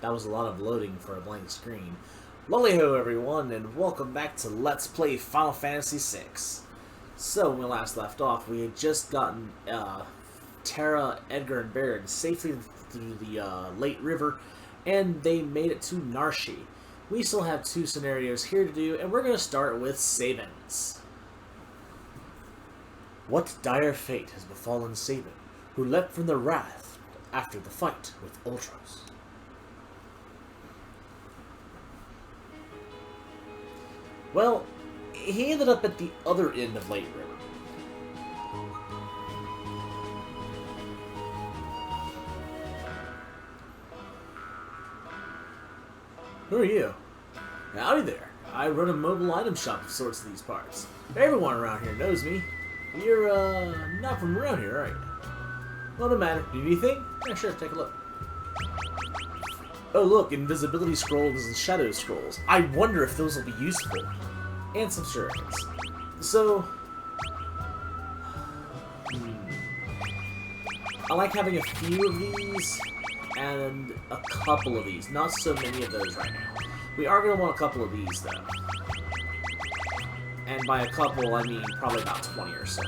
That was a lot of loading for a blank screen. Lali-ho everyone, and welcome back to Let's Play Final Fantasy VI. So, when we last left off, we had just gotten Terra, Edgar, and Baron safely through the Late River, and they made it to Narshe. We still have 2 scenarios here to do, and we're going to start with Sabin's. What dire fate has befallen Sabin, who leapt from the raft after the fight with Ultros? Well, he ended up at the other end of Late River. Who are you? Howdy there. I run a mobile item shop of sorts of these parts. Everyone around here knows me. You're, not from around here, are you? Well, no matter. Do you need anything? Yeah, sure, take a look. Oh, look, invisibility scrolls and shadow scrolls. I wonder if those will be useful. And some shurikens. So... I like having a few of these, and a couple of these. Not so many of those right now. We are going to want a couple of these, though. And by a couple, I mean probably about 20 or so.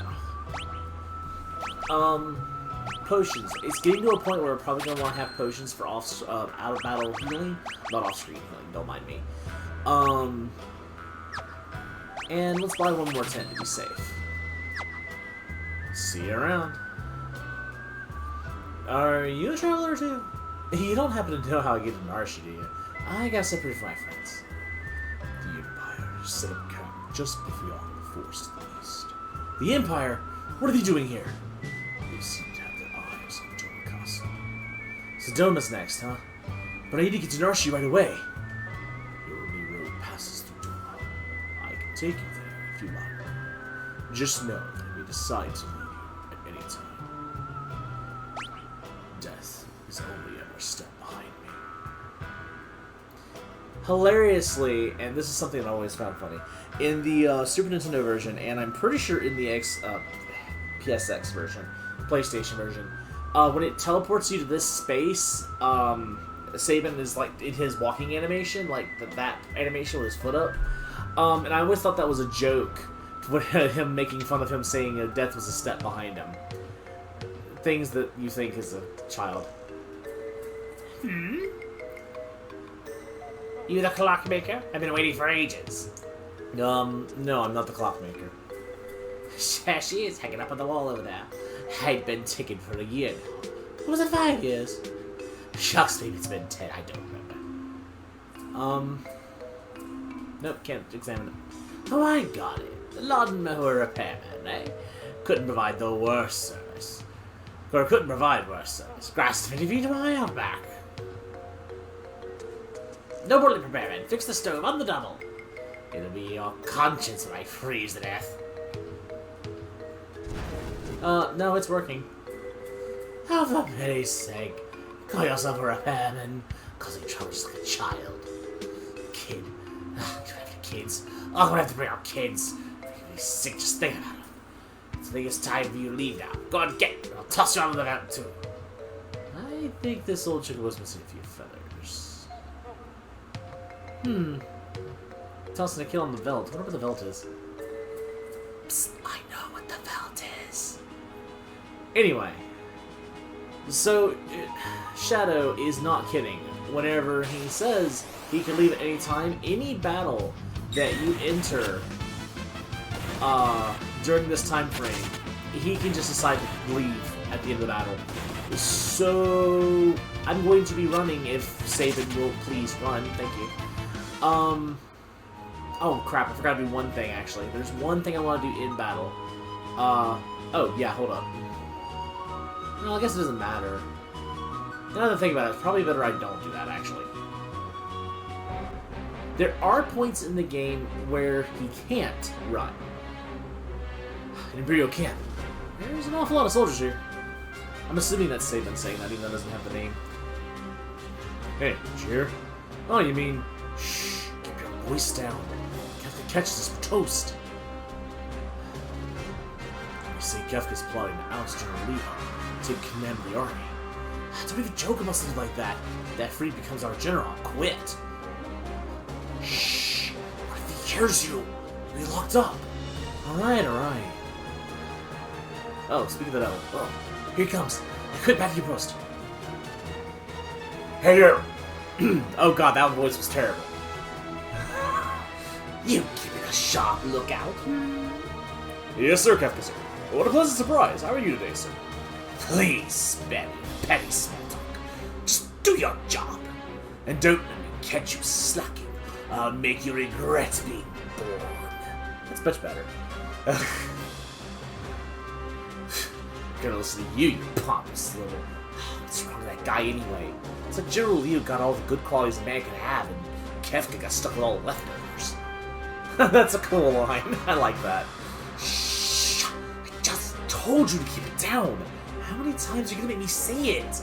Potions. It's getting to a point where we're probably going to want to have potions for out-of-battle healing. Not off-screen healing, don't mind me. And let's buy one more 10 to be safe. See you around. Are you a traveler too? You don't happen to know how I get to Narshe, do you? I got separated from my friends. The Empire set up camp just beyond the forest to the east. The Empire? What are they doing here? They seem to have their eyes on Doma Castle. Sodoma's next, huh? But I need to get to Narshe right away. Your only road passes through Doma. I can take you there if you like. Just know that I may decide to leave you at any time. Death is only ever a step behind me. Hilariously, and this is something I always found funny, in the Super Nintendo version, and I'm pretty sure in the PSX version, PlayStation version, when it teleports you to this space, Sabin is like in his walking animation, like that animation with his foot up, and I always thought that was a joke, him making fun of him saying death was a step behind him. Things that you think as a child. You the clockmaker? I've been waiting for ages. No, I'm not the clockmaker. She is hanging up on the wall over there. I've been ticking for a year now. Was it 5 years? Shucks, maybe it's been 10, I don't remember. Nope, can't examine it. Oh, I got it. The lawnmower repairman, eh? Couldn't provide the worst service. Or couldn't provide worse service. Grass 50 feet a mile back. No boiler repairman. Fix the stove on the double. It'll be your conscience when I freeze to death. No, it's working. Oh, for pity's sake. Call yourself a repairman. Causing trouble just like a child. Kid. Do I have kids? Oh, I'm gonna have to bring out kids. They're gonna be sick just thinking about it. So I think it's time for you to leave now. Go on, get it. I'll toss you out of the mountain too. I think this old chicken was missing a few feathers. Tossing a kill on the Veld. I wonder what the Veld is. Psst, I know what the Veld is. Anyway. So, Shadow is not kidding. Whenever he says he can leave at any time, any battle that you enter during this time frame, he can just decide to leave at the end of the battle. So, I'm going to be running if Sabin will please run. Thank you. Oh crap, I forgot to do one thing actually. There's one thing I want to do in battle. Oh yeah, hold up. No, I guess it doesn't matter. Another thing about it, it's probably better I don't do that actually. There are points in the game where he can't run. An Imperial camp. There's an awful lot of soldiers here. I'm assuming that's Sabin saying that, even though it doesn't have the name. Hey, did you hear? Oh, you mean... Shh, keep your voice down. Kefka catches us for toast. You say Kefka's plotting to oust Lali-ho, take command of the army. Don't even joke about something like that. That Freed becomes our general. Quit. Shh. What if he hears you? We'll be locked up. Alright, alright. Oh, speaking of the devil. Oh, here he comes. I quit back to your post. Hey, you! Oh god, that voice was terrible. You keep it a sharp lookout. Yes, sir, Kefka, sir. What a pleasant surprise. How are you today, sir? Please spare me petty small talk. Just do your job. And don't let me catch you slacking. I'll make you regret being born. That's much better. Gonna listen to you, you pompous little... What's wrong with that guy anyway? It's like General Leo got all the good qualities a man can have, and Kefka got stuck with all the leftovers. That's a cool line. I like that. Shh! I just told you to keep it down. How many times are you gonna make me say it?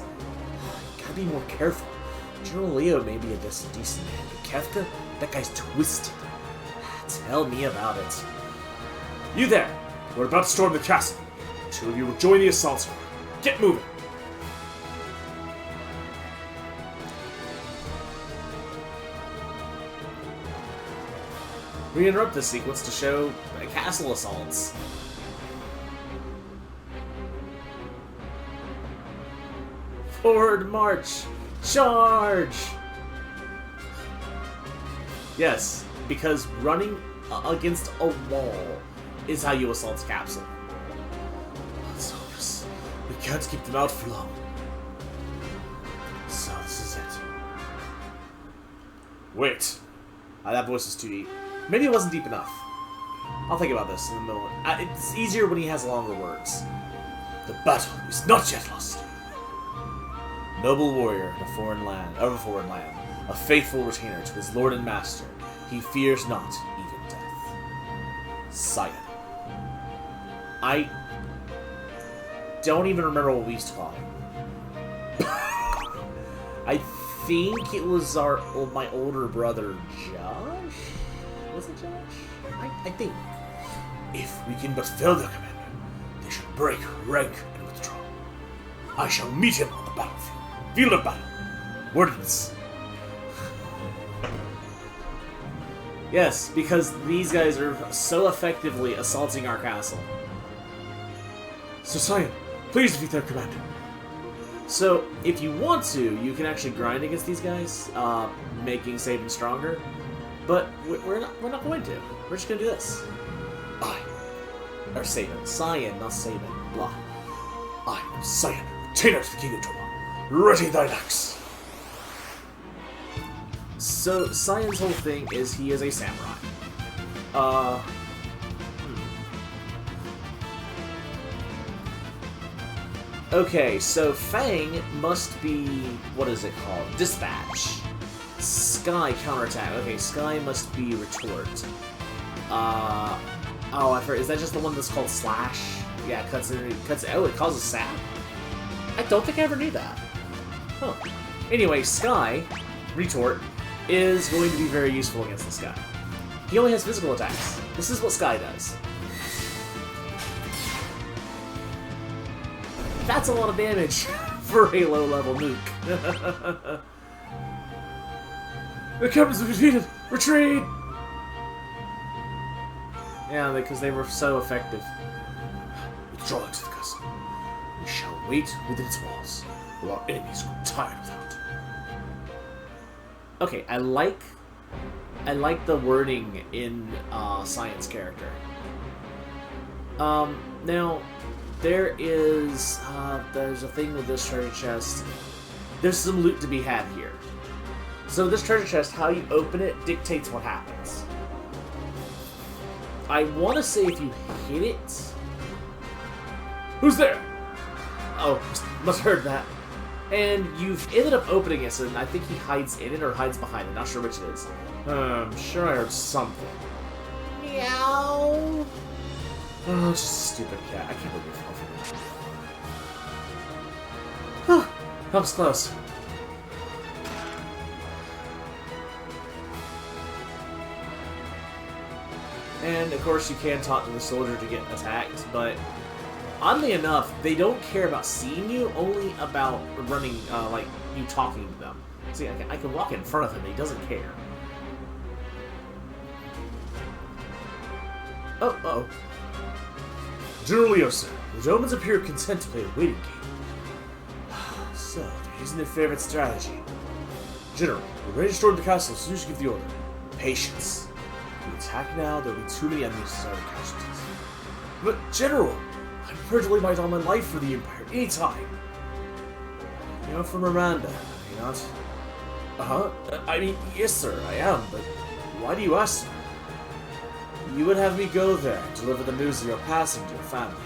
You gotta be more careful. General Leo may be a decent man, but Kefka, that guy's twisted. Tell me about it. You there! We're about to storm the castle. Two of you will join the assault squad. Get moving! We interrupt this sequence to show castle assaults. Forward march! Charge! Yes, because running against a wall is how you assault a capsule. Let's hope this. We can't keep them out for long. So this is it. Wait. That voice is too deep. Maybe it wasn't deep enough. I'll think about this in a moment. It's easier when he has longer words. The battle is not yet lost. Noble warrior in a foreign land, a faithful retainer to his lord and master, he fears not even death. Sabin. I don't even remember what we used to call him. I think it was my older brother, Josh? Was it Josh? I think. If we can but fail their commander, they should break rank and withdraw. I shall meet him on the battlefield. Field of battle. Ordnance. Yes, because these guys are so effectively assaulting our castle. So Sabin, please defeat their commander. So, if you want to, you can actually grind against these guys, making Sabin stronger. But we're not going to. We're just gonna do this. Sabin, not Sabin. Blah. I am Sabin, retainer to the King of Toma. Ready thine axe. So Sabin's whole thing is he is a samurai. Okay, so Fang must be, what is it called? Dispatch. Sky, counterattack. Okay, Sky must be retort. Oh, I forgot. Is that just the one that's called Slash? Yeah, oh, it causes sap? I don't think I ever knew that. Huh. Anyway, Sky, retort, is going to be very useful against this guy. He only has physical attacks. This is what Sky does. That's a lot of damage for a low-level nuke. The captains have defeated! Retreat! Yeah, because they were so effective. Withdraw into the castle. We shall wait within its walls, while our enemies grow tired without. Okay, I like the wording in Science character. Now, there's a thing with this treasure chest. There's some loot to be had here. So this treasure chest, how you open it dictates what happens. I want to say if you hit it... Who's there? Oh, must have heard that. And you've ended up opening it, and I think he hides in it or hides behind it. Not sure which it is. I'm sure I heard something. Meow. Oh, it's just a stupid cat. I can't believe you're fell for that. That was close. And, of course, you can talk to the soldier to get attacked, but Oddly enough, they don't care about seeing you, only about running, like, you talking to them. See, I can walk in front of him, and he doesn't care. Oh. General Leo, sir. The Romans appear content to play a waiting game. So, they're using their favorite strategy. General, we're ready to storm the castle as soon as you give the order. Patience. If we attack now, there'll be too many enemies to start casualties. But, General, I'm prepared to lay my down my life for the Empire anytime. You're from Miranda, are you not? I mean, yes, sir, I am, but why do you ask, sir? You would have me go there, deliver the news of your passing to your family.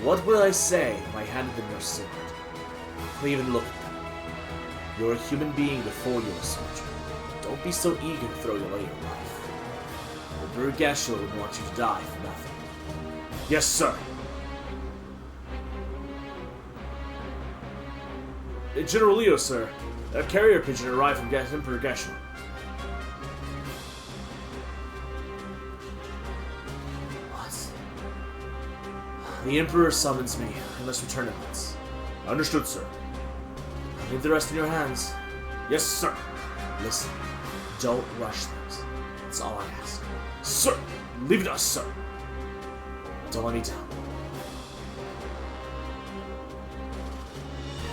What will I say if I handed them your sword? They even look at them. You're a human being before you're a soldier. Don't be so eager to throw away your life. The Burgashua would want you to die for nothing. Yes, sir. General Leo, sir. A carrier pigeon arrived from Emperor Geshua. The Emperor summons me. I must return at once. Understood, sir. I'll leave the rest in your hands. Yes, sir. Listen, don't rush things. That's all I ask. Sir! Leave it to us, sir. Don't let me down.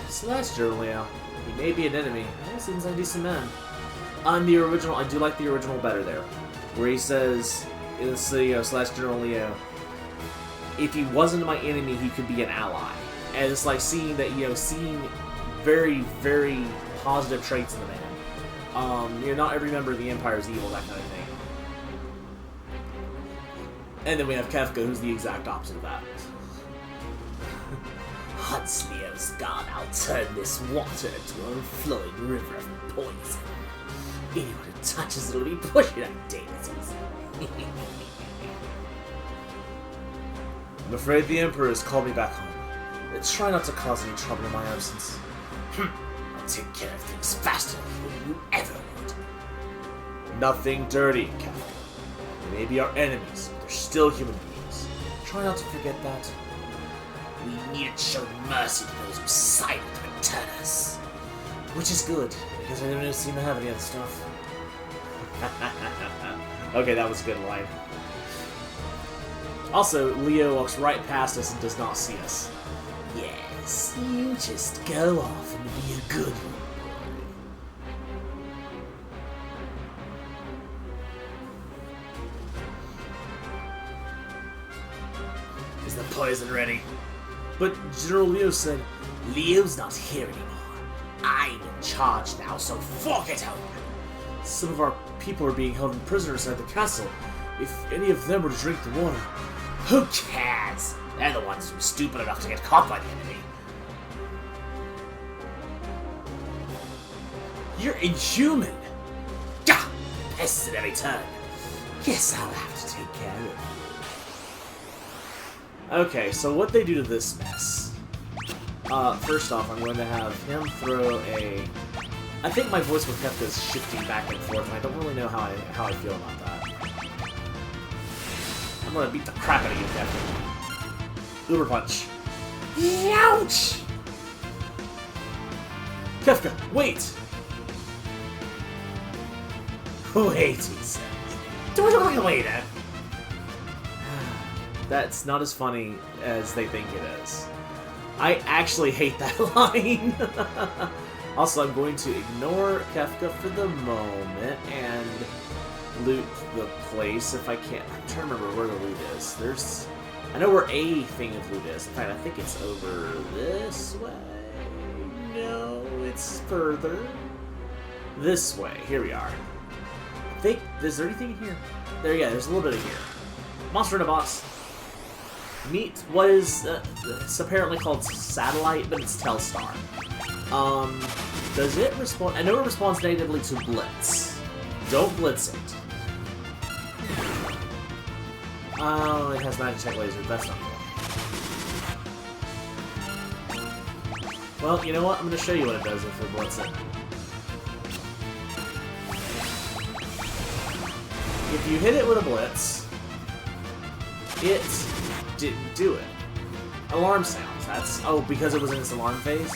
So that's General Leo. He may be an enemy. He seems like a decent man. On the original, I do like the original better there. Where he says, in the city slash General Leo, if he wasn't my enemy, he could be an ally. And it's like seeing that, seeing very, very positive traits in the man. Not every member of the Empire is evil, that kind of thing. And then we have Kefka, who's the exact opposite of that. Once Leo's gone, I'll turn this water into a flowing river of poison. Anyone who touches it will be pushing up daisies. I'm afraid the Emperor has called me back home. Try not to cause any trouble in my absence. I'll take care of things faster than you ever would. Nothing dirty, Kefka. They may be our enemies, but they're still human beings. Try not to forget that. We need to show mercy to those who sided with Turnus. Which is good, because I don't seem to have any other stuff. Okay, that was a good line. Also, Leo walks right past us and does not see us. Yes, you just go off and be a good boy. Is the poison ready? But General Leo said, Leo's not here anymore. I'm in charge now, so fork it out. Some of our people are being held in prison inside the castle. If any of them were to drink the water... Who cares? They're the ones who are stupid enough to get caught by the enemy. You're inhuman! Gah! Pests at every turn. Guess I'll have to take care of you. Okay, so what they do to this mess. First off, I'm going to have him throw a... I think my voice with Kefka is shifting back and forth, and I don't really know how I feel about that. I'm gonna beat the crap out of you, Kefka. Uber Punch. Ouch! Kefka, wait! Wait, he says. Wait. That's not as funny as they think it is. I actually hate that line. Also, I'm going to ignore Kefka for the moment and loot the place if I can. I'm trying to remember where the loot is. I know where a thing of loot is. In fact, I think it's over this way. No, it's further. This way. Here we are. I think, is there anything in here? There's a little bit in here. Monster in a box. Meet what is, it's apparently called Satellite, but it's Telstar. Does it respond? I know it responds natively to Blitz. Don't blitz it. Oh, it has magic tech laser. That's not cool. Well, you know what? I'm going to show you what it does if we blitz it. If you hit it with a blitz, it didn't do it. Alarm sounds. That's... Oh, because it was in its alarm phase?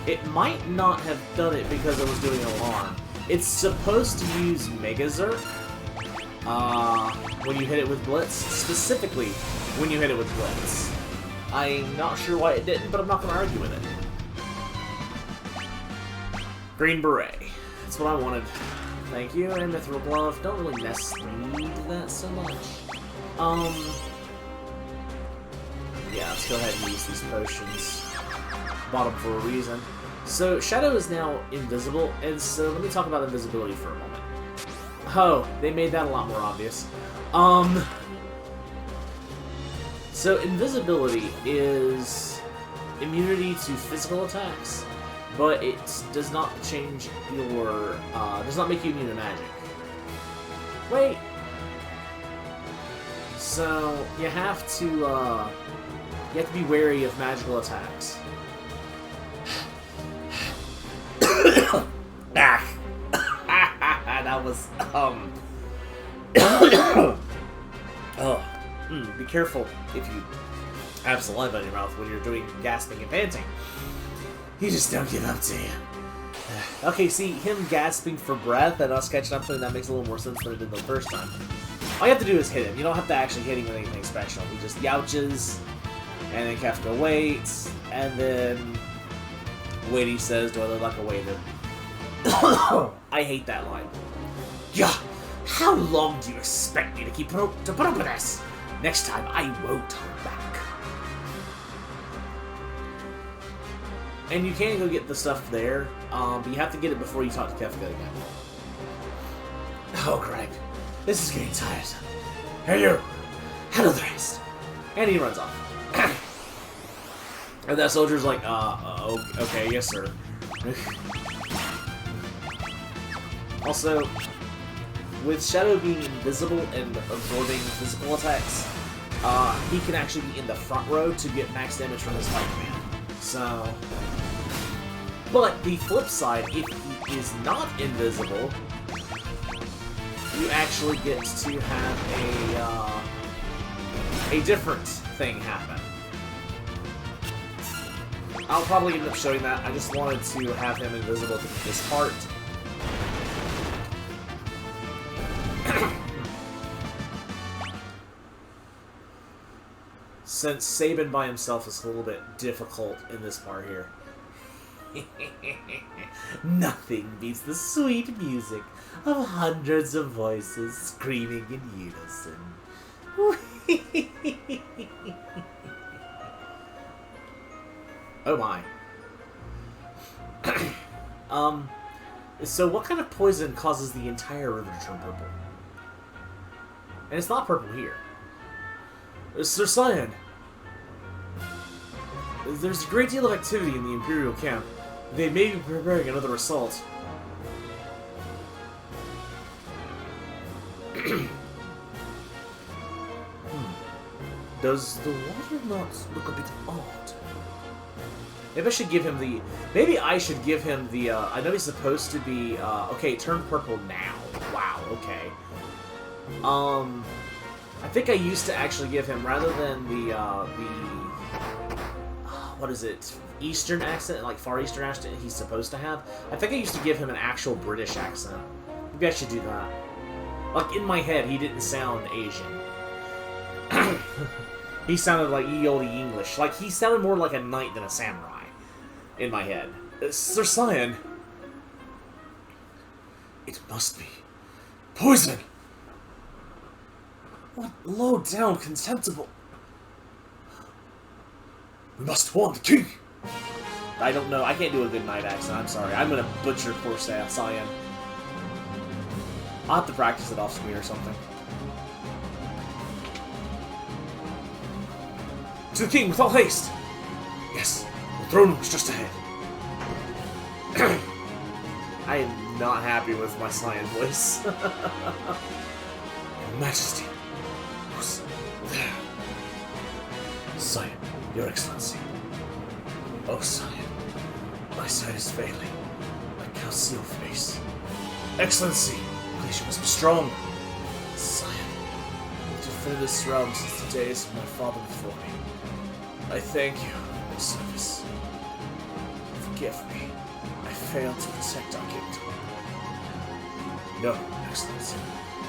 It might not have done it because it was doing an alarm. It's supposed to use Megazord when you hit it with Blitz. Specifically, when you hit it with Blitz. I'm not sure why it didn't, but I'm not going to argue with it. Green Beret. That's what I wanted. Thank you, and Mithril Glove. Don't really need that so much. Yeah, let's go ahead and use these potions. Bought them for a reason. So, Shadow is now invisible, and so let me talk about invisibility for a moment. Oh, they made that a lot more obvious. So invisibility is immunity to physical attacks, but it does not change your, does not make you immune to magic. Wait! So, you have to be wary of magical attacks. That was, be careful if you have saliva in your mouth when you're doing gasping and panting. You just don't give up, do you? Okay, see, him gasping for breath and us catching up to him, that makes a little more sense than it did the first time. All you have to do is hit him. You don't have to actually hit him with anything special. He just youches, and then Kefka waits, and then Waity says, "Do I look like a waiter?" I hate that line. Yeah, how long do you expect me to put up with this? Next time, I won't hold back. And you can go get the stuff there, but you have to get it before you talk to Kefka again. Oh, Greg, this is getting tiresome. Here you, have the rest. And he runs off. And that soldier's like, okay, yes, sir. Also, with Shadow being invisible and absorbing physical attacks, he can actually be in the front row to get max damage from his fight command. So, but the flip side, if he is not invisible, you actually get to have a different thing happen. I'll probably end up showing that. I just wanted to have him invisible to this part. Since Sabin by himself is a little bit difficult in this part here. Nothing beats the sweet music of hundreds of voices screaming in unison. Oh my. So what kind of poison causes the entire river to turn purple? And it's not purple here. Sir Cyan, there's a great deal of activity in the Imperial camp. They may be preparing another assault. Does the water not look a bit odd? Maybe I should give him the... Maybe I should give him the... I know he's supposed to be... okay, turn purple now. Wow, okay. I think I used to actually give him, rather than the what is it? Eastern accent, like Far Eastern accent he's supposed to have. I think I used to give him an actual British accent. Maybe I should do that. Like, in my head, he didn't sound Asian. He sounded like ye olde English. Like, he sounded more like a knight than a samurai. In my head. Sir Cyan. It must be poison! What low-down, contemptible... We must warn the king! I don't know. I can't do a good knight accent. I'm sorry. I'm gonna butcher poor Cyan. I'll have to practice it off screen or something. To the king, with all haste! Yes, the throne room is just ahead. I am not happy with my Cyan voice. Your Majesty. Who's there? Cyan, Your Excellency. Oh, Cyan. My sight is failing. I see your face. Excellency, please, you must be strong. Cyan, been in this realm since the days of my father before me. I thank you for your service. Forgive me. I failed to protect our kingdom. No, Excellency.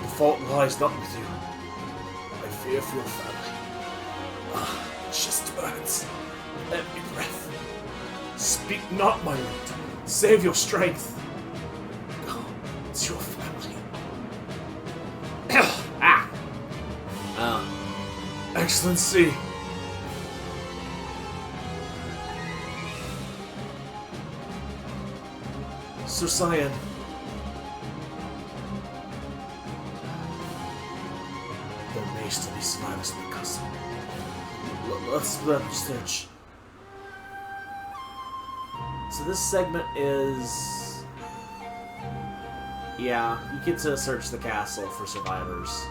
The fault lies not with you. I fear for your family. Ah, just words. Every breath. Speak not, my lord. Save your strength. No, it's your family. Excellency. Sir Cyan. There may still be survivors in the castle. Let's let them search. So this segment is... yeah, you get to search the castle for survivors.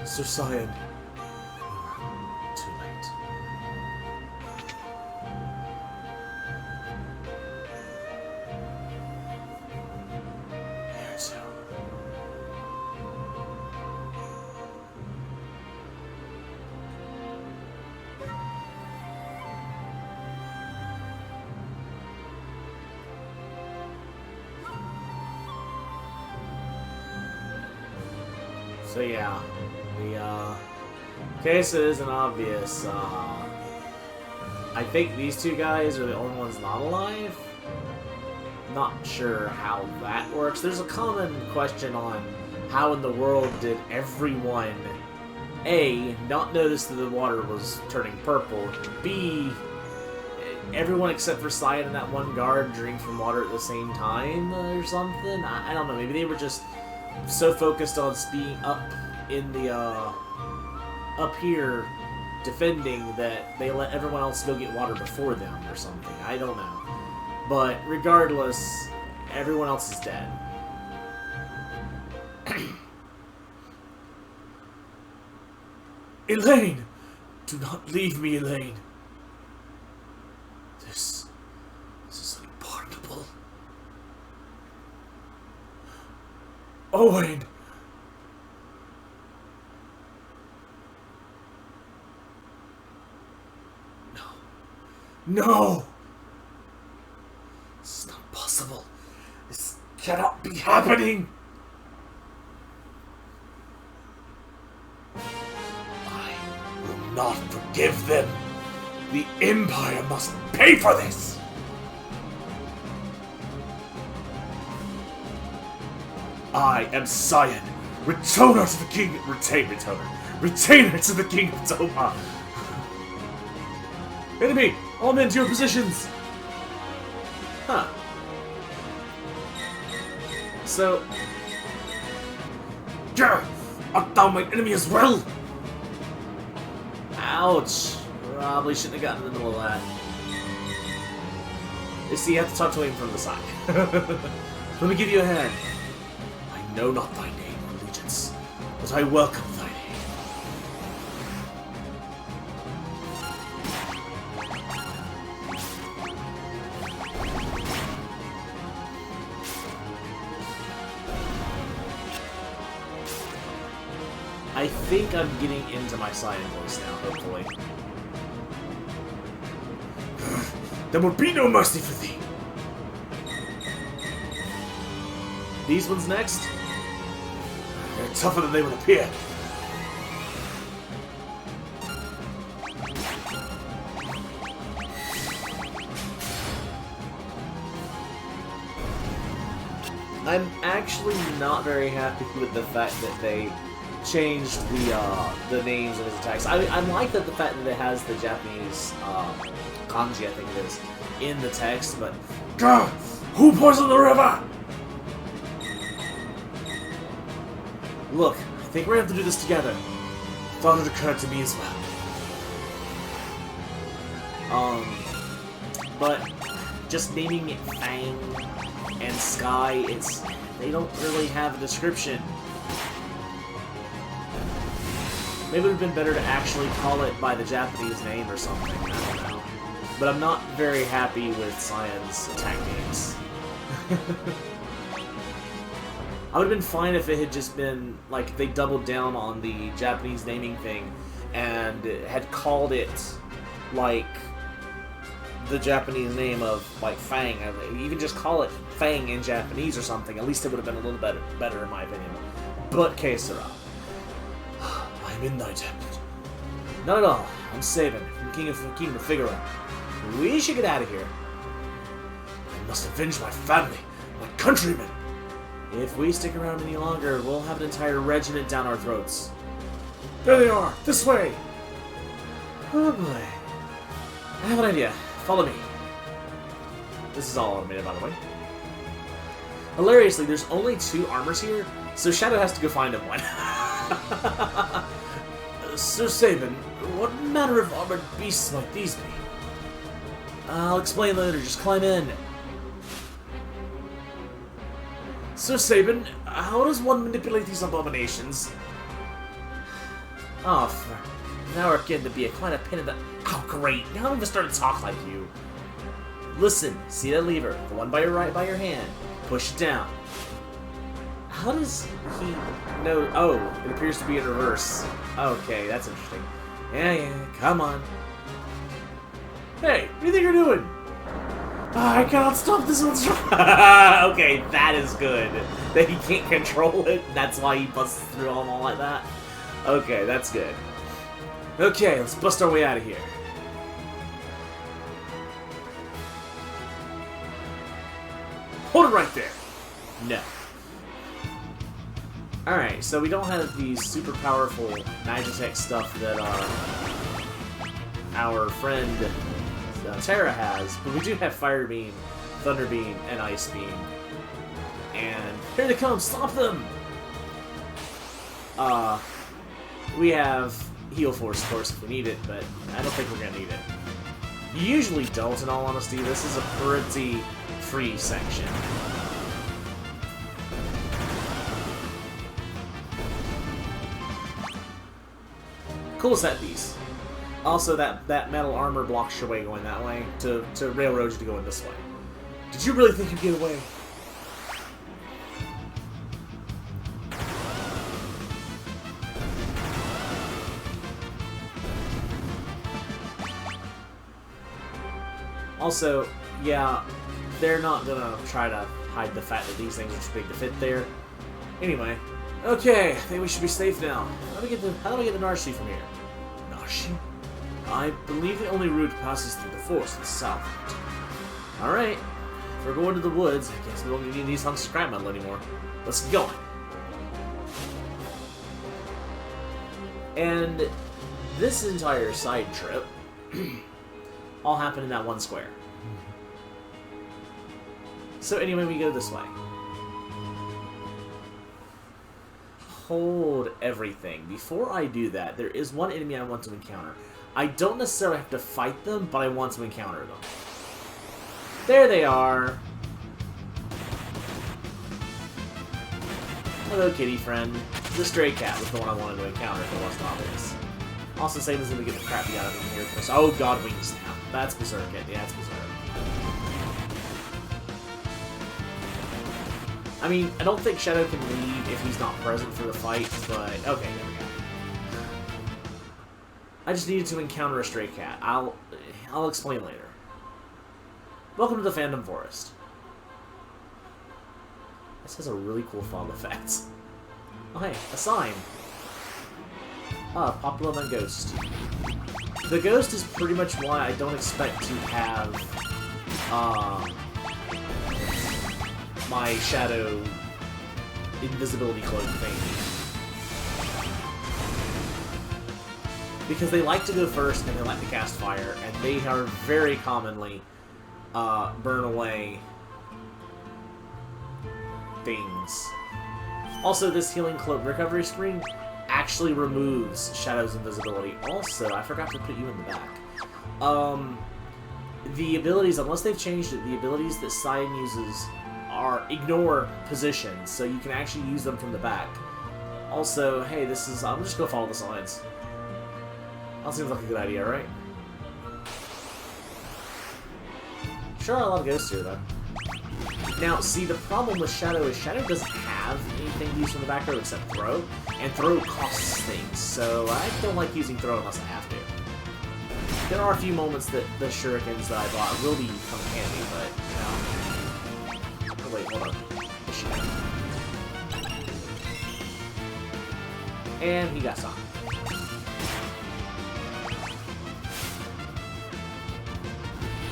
Sir Cyan. Too late. Here too. So yeah, the case isn't obvious. I think these two guys are the only ones not alive. Not sure how that works. There's a common question on how in the world did everyone A, not notice that the water was turning purple, B, everyone except for Cyan and that one guard drink from water at the same time or something? I don't know, maybe they were just so focused on being up in the, up here defending that they let everyone else go get water before them or something. I don't know. But regardless, everyone else is dead. Elaine! Do not leave me, Elaine. This is unpardonable. Owen! No! This is not possible. This cannot be happening! I will not forgive them. The Empire must pay for this! I am Cyan, retainer to the king. Retainer to the king of Doma. Enemy, all men to your positions. Huh. So, yeah, art thou my enemy as well? Ouch. Probably shouldn't have gotten in the middle of that. You see, you have to talk to him from the side. Let me give you a hand. I know not thy name or allegiance, but I welcome thy name. I think I'm getting into my Cyan voice now, hopefully. There will be no mercy for thee! These ones next? They're tougher than they would appear. I'm actually not very happy with the fact that they changed the names of his attacks. I like that the fact that it has the Japanese kanji, I think it is, in the text, but who poisoned the river? Look, I think we're gonna have to do this together. Thought it occurred to me as well. But just naming it Fang and Sky, they don't really have a description. Maybe it would have been better to actually call it by the Japanese name or something, I don't know. But I'm not very happy with Cyan's attack names. I would have been fine if it had just been, like, they doubled down on the Japanese naming thing and had called it, like, the Japanese name of, like, Fang. Even just call it Fang in Japanese or something. At least it would have been a little better in my opinion. But, que sera. I'm in thy temple. Not at all. I'm Sabin, from Kingdom of Figaro. We should get out of here. I must avenge my family, my countrymen. If we stick around any longer, we'll have an entire regiment down our throats. There they are! This way! Oh boy. I have an idea. Follow me. This is all automated, by the way. Hilariously, there's only 2 armors here, so Shadow has to go find him one. Sir Sabin, what manner of armored beasts might these be? I'll explain later, just climb in. Sir Sabin, how does one manipulate these abominations? Oh, now we're getting to be quite a pain in the... Oh, great. Now I'm even starting to talk like you. Listen, see that lever, the one by your right by your hand. Push it down. How does he know... Oh, it appears to be in reverse. Okay, that's interesting. Yeah, come on. Hey, what do you think you're doing? I cannot stop this one. Okay, that is good. That he can't control it. That's why he busts through them all like that. Okay, that's good. Okay, let's bust our way out of here. Hold it right there. No. Alright, so we don't have the super powerful Magitech stuff that our friend Terra has, but we do have Fire Beam, Thunder Beam, and Ice Beam. And here they come! Stop them! We have Heal Force, of course, if we need it, but I don't think we're gonna need it. You usually don't, in all honesty. This is a pretty free section. Cool set piece. Also, that metal armor blocks your way going that way to railroad you to go in this way. Did you really think you'd get away? Also, yeah, they're not gonna try to hide the fact that these things are too big to fit there. Anyway, okay, I think we should be safe now. How do we get to Narshi from here? Narshi? I believe the only route passes through the forest in the south. Alright, if we're going to the woods, I guess we won't need these hunks of scrap metal anymore. Let's get going. And this entire side trip all happened in that one square. So anyway, we go this way. Hold everything. Before I do that, there is one enemy I want to encounter. I don't necessarily have to fight them, but I want to encounter them. There they are. Hello, kitty friend. The stray cat was the one I wanted to encounter if it wasn't obvious. Also, Sabin's gonna get the crap beat out of him here first. Oh god, wings now. That's Berserk. Yeah, that's Berserk. I mean, I don't think Shadow can leave if he's not present for the fight, but okay, there we go. I just needed to encounter a stray cat. I'll explain later. Welcome to the Phantom Forest. This has a really cool fog effect. Oh hey, a sign. Ah, popular than Ghost. The Ghost is pretty much why I don't expect to have my Shadow invisibility cloak thing. Because they like to go first and they like to cast fire, and they are very commonly burn away things. Also, this healing cloak recovery screen actually removes Shadow's invisibility. Also, I forgot to put you in the back. The abilities, unless they've changed it, the abilities that Cyan uses ignore positions, so you can actually use them from the back. Also, hey, I'm just gonna follow the signs. That seems like a good idea, right? Sure, a lot of ghosts here, though. Now, see, the problem with Shadow is Shadow doesn't have anything to use from the back row except Throw, and Throw costs things, so I don't like using Throw unless I have to. There are a few moments that the shurikens that I bought will come handy, but, you know... Oh, wait, hold on. And he got some.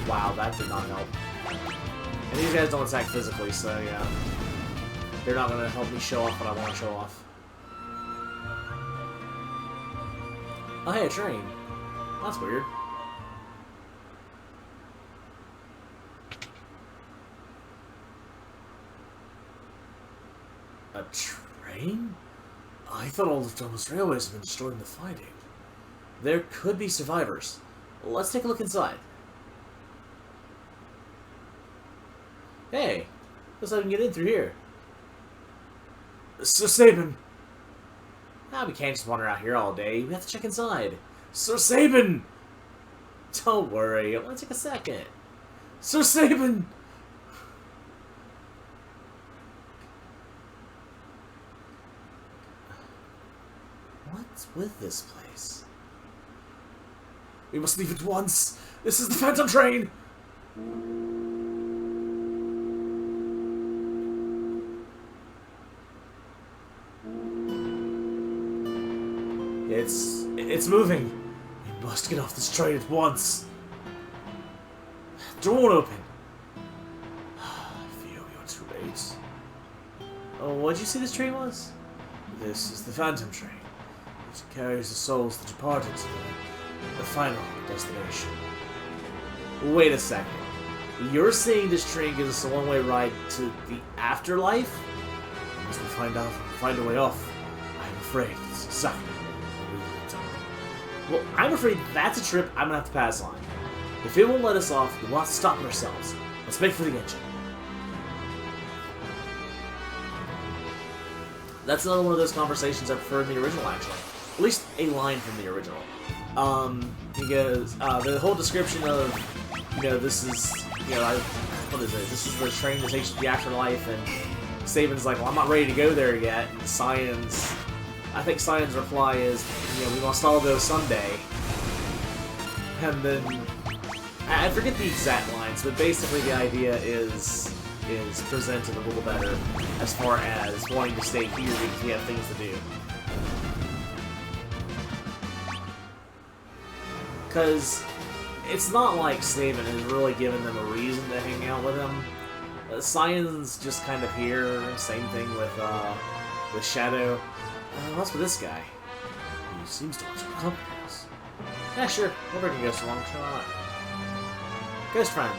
Wow, that did not help. And these guys don't attack physically, so yeah. They're not going to help me show off what I want to show off. Oh, hey, a train. That's weird. A train? I thought all of Thomas Railways had been destroyed in the fighting. There could be survivors. Let's take a look inside. Hey, looks like we can get in through here. Sir Sabin! Ah, we can't just wander out here all day. We have to check inside. Sir Sabin! Don't worry, it won't take a second. Sir Sabin! What's with this place? We must leave at once. This is the Phantom Train! It's moving. We must get off this train at once. Door won't open. I feel you're too late. Oh, what'd you say this train was? This is the Phantom Train. It carries the souls that departed to the final destination. Wait a second. You're saying this train gives us a one-way ride to the afterlife? Unless we find a way off, I'm afraid it's exactly what we will do. Well, I'm afraid that's a trip I'm gonna have to pass on. If it won't let us off, we'll have to stop it ourselves. Let's make for the engine. That's another one of those conversations I prefer in the original, actually. At least a line from the original. Because the whole description of, you know, this is, you know, what is it? This is the train that takes you to the afterlife, and Sabin's like, well, I'm not ready to go there yet. And I think Cyan's reply is, you know, we must all go someday. And then, I forget the exact lines, but basically the idea is presented a little better as far as wanting to stay here because we have things to do. Because it's not like Sabin has really given them a reason to hang out with him. Cyan's just kind of here. Same thing with Shadow. What's with this guy? He seems to want to accompany us. Yeah, sure. We'll bring a ghost along. Sure, why not? Ghost friend.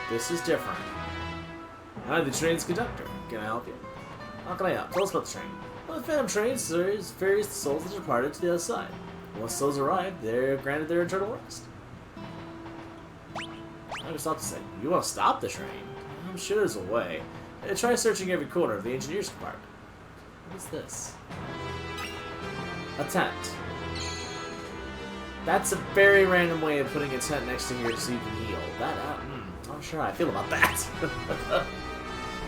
This is different. I'm the train's conductor. Can I help you? How can I help? Tell us about the train. Well, the Phantom Train serves various souls that departed to the other side. Once souls arrive, they're granted their eternal rest. I just thought to say, you want to stop the train? I'm sure there's a way. Try searching every corner of the engineer's compartment. What's this? A tent. That's a very random way of putting a tent next to here so you can heal. I'm not sure how I feel about that.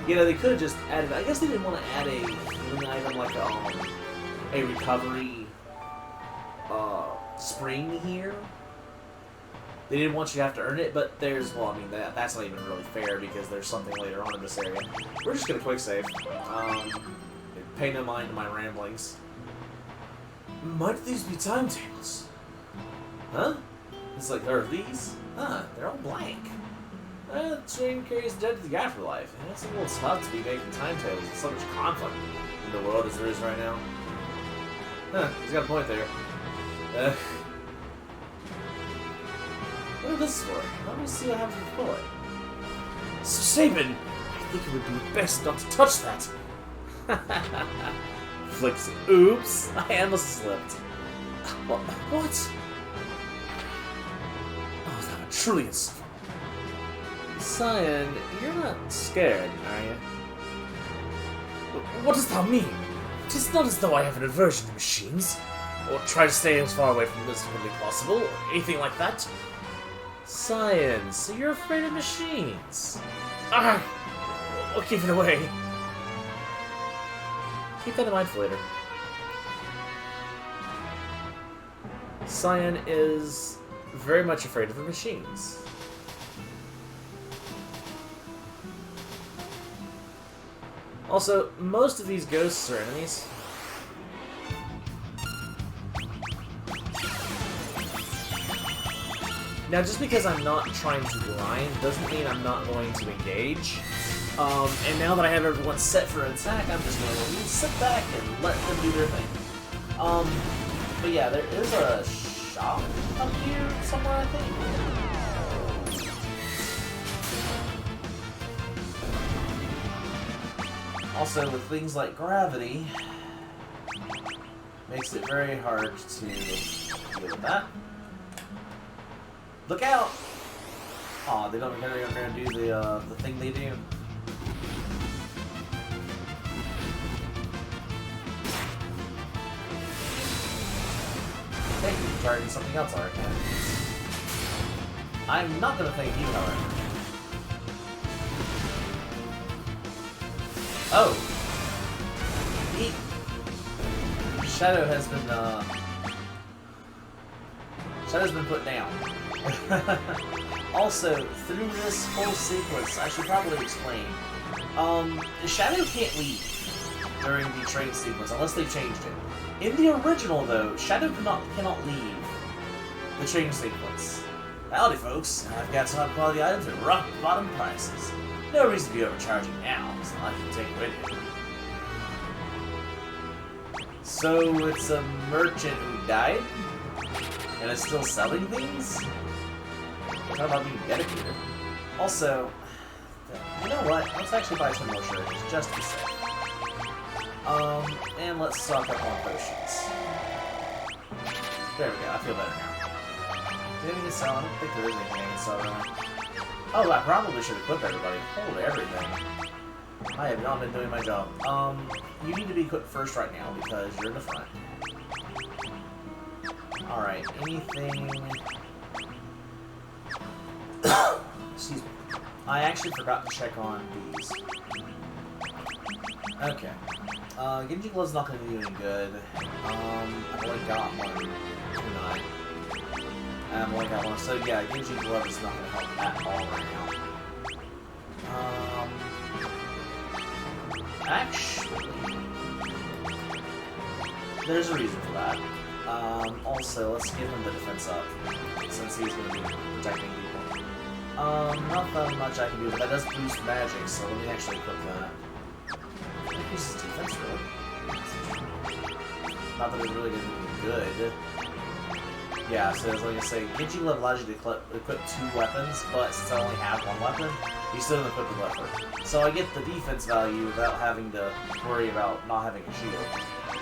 You know, they could have just added... I guess they didn't want to add a healing item like a recovery spring here. They didn't want you to have to earn it, but there's... Well, I mean, that's not even really fair because there's something later on in this area. We're just going to quick save. Pay no mind to my ramblings. Might these be timetables? Huh? It's like, are these? Huh, they're all blank. The train carries the dead to the afterlife, and it's a little tough to be making timetables with so much conflict in the world as there is right now. Huh, he's got a point there. What is this for? Let me see what happens with the bullet. Sir Sabin, I think it would be best not to touch that. Flicks. Oops, I almost slipped. What? Oh, that would truly insufferable. Cyan, you're not scared, are you? What does that mean? It is not as though I have an aversion to machines, or try to stay as far away from them as humanly possible, or anything like that. Science, so you're afraid of machines. Ah! We'll keep it away. Keep that in mind for later. Cyan is very much afraid of the machines. Also, most of these ghosts are enemies. Now, just because I'm not trying to grind doesn't mean I'm not going to engage. And now that I have everyone set for an attack, I'm just going to sit back and let them do their thing. But yeah, there is a shop up here somewhere, I think. Also, with things like gravity, makes it very hard to deal with that. Look out! Aw, they're gonna do the thing they do. Thank you for targeting something else, Arcan. I'm not gonna thank you, however. Oh! Shadow has been, Shadow's been put down. Also, through this whole sequence, I should probably explain. Shadow can't leave during the train sequence, unless they've changed it. In the original, though, Shadow cannot leave the train sequence. Howdy, folks. I've got some high-quality items at rock-bottom prices. No reason to be overcharging now, so I can take with you. So, it's a merchant who died? And is still selling things? Talk about being dedicated. Also, you know what? Let's actually buy some more shirts, just to be safe. And let's stock up on potions. There we go, I feel better now. Anything to sell? I don't think there is anything I can sell, really. Oh, I probably should equip everybody. Hold everything. I have not been doing my job. You need to be equipped first right now, because you're in the front. Alright, anything... Excuse me. I actually forgot to check on these. Okay. Genji Glow's not going to do any good. I've only got one. 2-9. I've only got one. So yeah, Genji Glow is not going to help at all right now. Actually... There's a reason for that. Also, let's give him the defense up, since he's going to be protecting people. Not that much I can do, but that does boost magic, so let me actually equip that. It boosts defense, really. Not that it's really going to be good. Yeah, so as like I say, Genji Glove allows you to equip 2 weapons, but since I only have 1 weapon, you still don't equip the weapon. So I get the defense value without having to worry about not having a shield.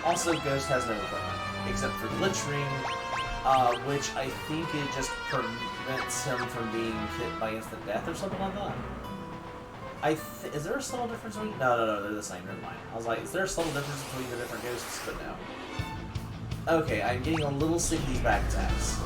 Also, Ghost has no equipment, except for Glitch Ring, which I think it just prevents him from being hit by instant death or something like that. Is there a subtle difference between... No, they're the same, never mind. I was like, is there a subtle difference between the different ghosts? But no. Okay, I'm getting a little sick of these back attacks.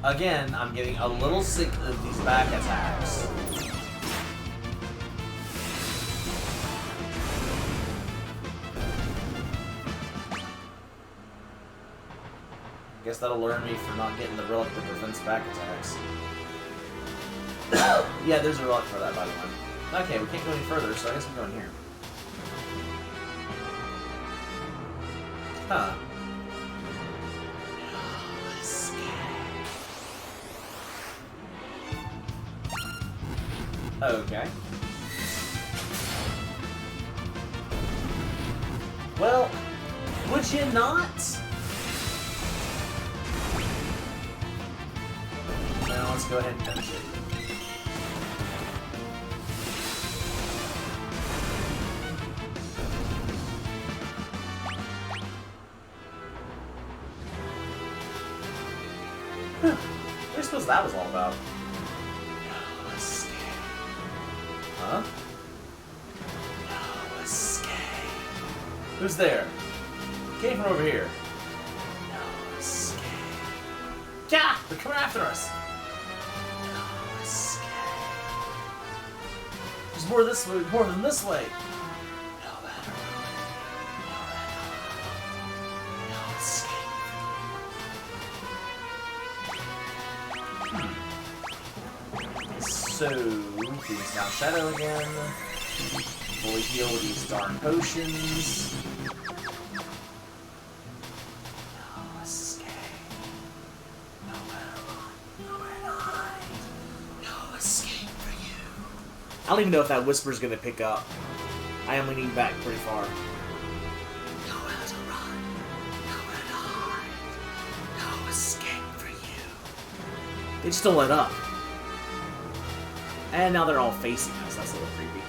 Again, I'm getting a little sick of these back attacks. Guess that'll learn me for not getting the relic that prevents back attacks. Yeah, there's a relic for that, by the way. Okay, we can't go any further, so I guess we're going here. Huh. Okay. Well, would you not? Now let's go ahead and finish it. What do you suppose that was all about? No escape. Huh? No escape. Who's there? Came from over here. No escape. Yeah! They're coming after us! No escape. There's more this way, more than this way. No matter what. No escape. So, these now Shadow again. Fully heal with these darn potions. No escape. No matter what. Nowhere to hide. No escape for you. I don't even know if that whisper's gonna pick up. I am leaning back pretty far. Nowhere to run. Nowhere to hide. No escape for you. They just don't let up. And now they're all facing us. That's a little creepy.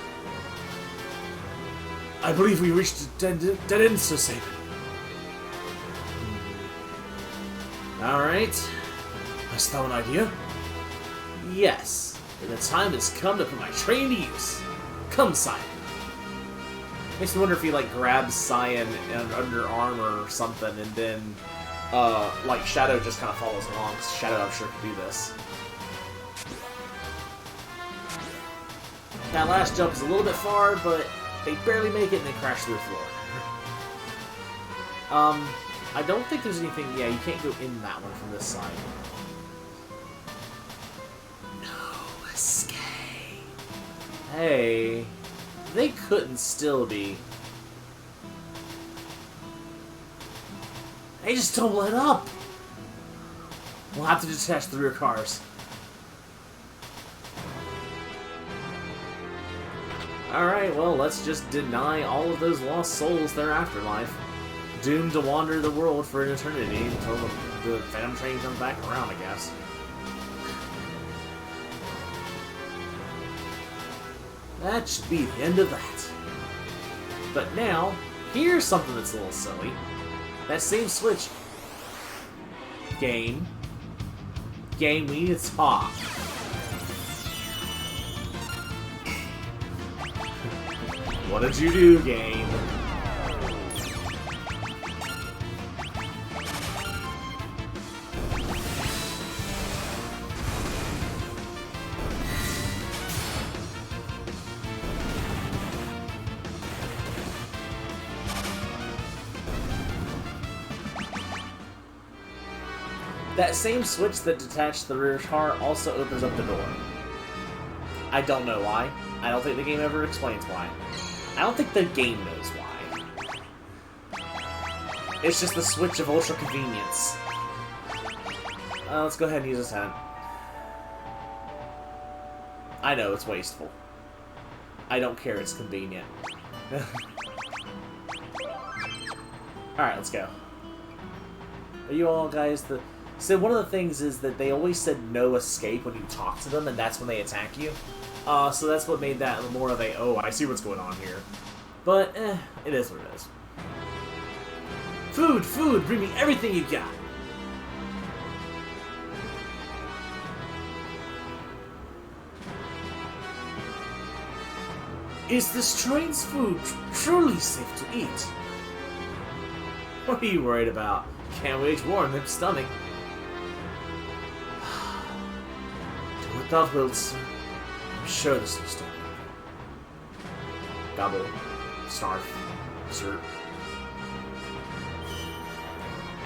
I believe we reached a dead end, so Sabin. Alright. Hast thou an idea? Yes. And the time has come to put my train to use. Come, Cyan. Makes me wonder if he, like, grabs Cyan under arm or something, and then, like, Shadow just kind of follows along, because Shadow, I'm sure, can do this. That last jump is a little bit far, but they barely make it and they crash through the floor. I don't think there's anything... Yeah, you can't go in that one from this side. No escape. Hey, they couldn't still be. They just don't let up. We'll have to detach the rear cars. Alright, well, let's just deny all of those lost souls their afterlife. Doomed to wander the world for an eternity until the Phantom Train comes back around, I guess. That should be the end of that. But now, here's something that's a little silly. That same switch... Game, we need to talk. What did you do, game? That same switch that detached the rear car also opens up the door. I don't know why. I don't think the game ever explains why. I don't think the game knows why. It's just the switch of ultra convenience. Let's go ahead and use this hand. I know, it's wasteful. I don't care, it's convenient. Alright, let's go. Are you all guys the... So one of the things is that they always said no escape when you talk to them, and that's when they attack you. So that's what made that more of a, oh, I see what's going on here. But, it is what it is. Food, food, bring me everything you got. Is this train's food truly safe to eat? What are you worried about? Can't wage war in their stomach. Do what thou wilt, sir. I'm sure this will stop. Gobble. Snarf. Zerp.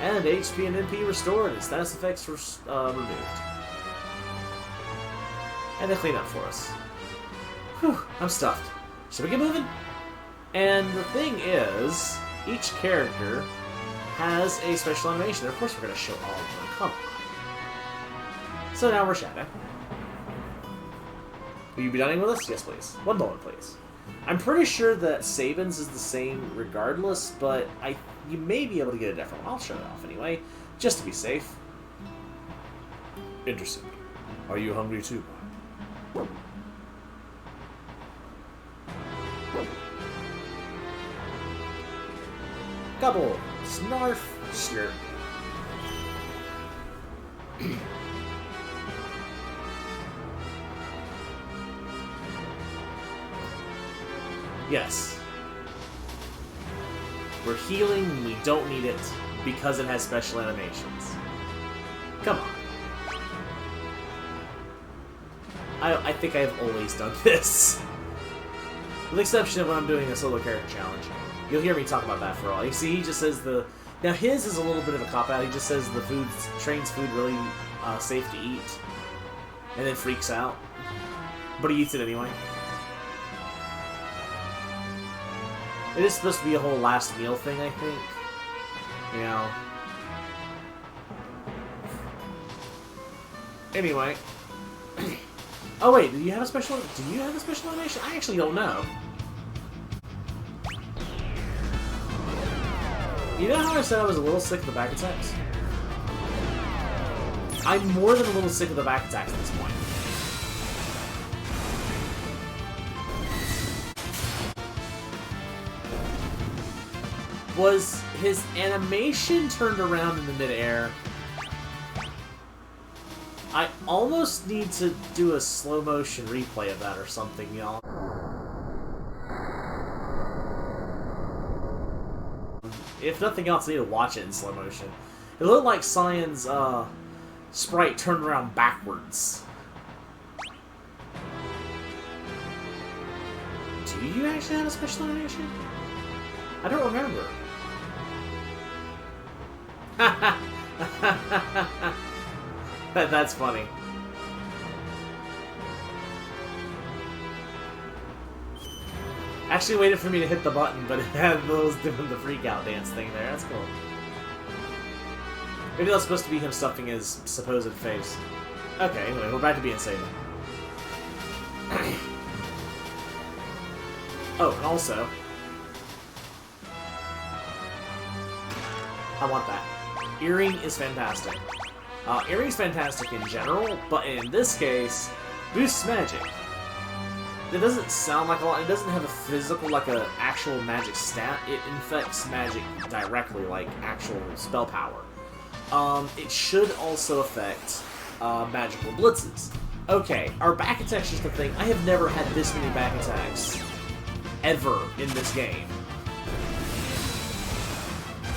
And HP and MP restored, and status effects removed. And they clean up for us. Whew, I'm stuffed. Should we get moving? And the thing is, each character has a special animation. Of course we're going to show all of them. Come on. So now we're Shadow. Will you be dining with us? Yes, please. One moment, please. I'm pretty sure that Sabin's is the same regardless, but you may be able to get a different one. I'll show it off anyway, just to be safe. Interesting. Are you hungry too, boy? Gobble. Snarf. Slurp. Yes. We're healing when we don't need it because it has special animations. Come on. I think I've always done this. With the exception of when I'm doing a solo character challenge. You'll hear me talk about that for all. You see, he just says the... Now, his is a little bit of a cop-out. He just says the train's food really safe to eat. And then freaks out. But he eats it anyway. It is supposed to be a whole last meal thing, I think. You know. Anyway. Oh wait, do you have a special animation? I actually don't know. You know how I said I was a little sick of the back attacks? I'm more than a little sick of the back attacks at this point. Was his animation turned around in the midair? I almost need to do a slow motion replay of that or something, y'all. If nothing else, I need to watch it in slow motion. It looked like Cyan's sprite turned around backwards. Do you actually have a special animation? I don't remember. That's funny. Actually waited for me to hit the button, but it had those doing the freak out dance thing there. That's cool. Maybe that's supposed to be him stuffing his supposed face. Okay, anyway, we're back to being Sabin. Oh, and also... I want that. Earring is fantastic. Earring's fantastic in general, but in this case, boosts magic. It doesn't sound like a lot. It doesn't have a physical, like an actual magic stat. It infects magic directly, like actual spell power. It should also affect magical blitzes. Okay, our back attack's just a thing. I have never had this many back attacks ever in this game.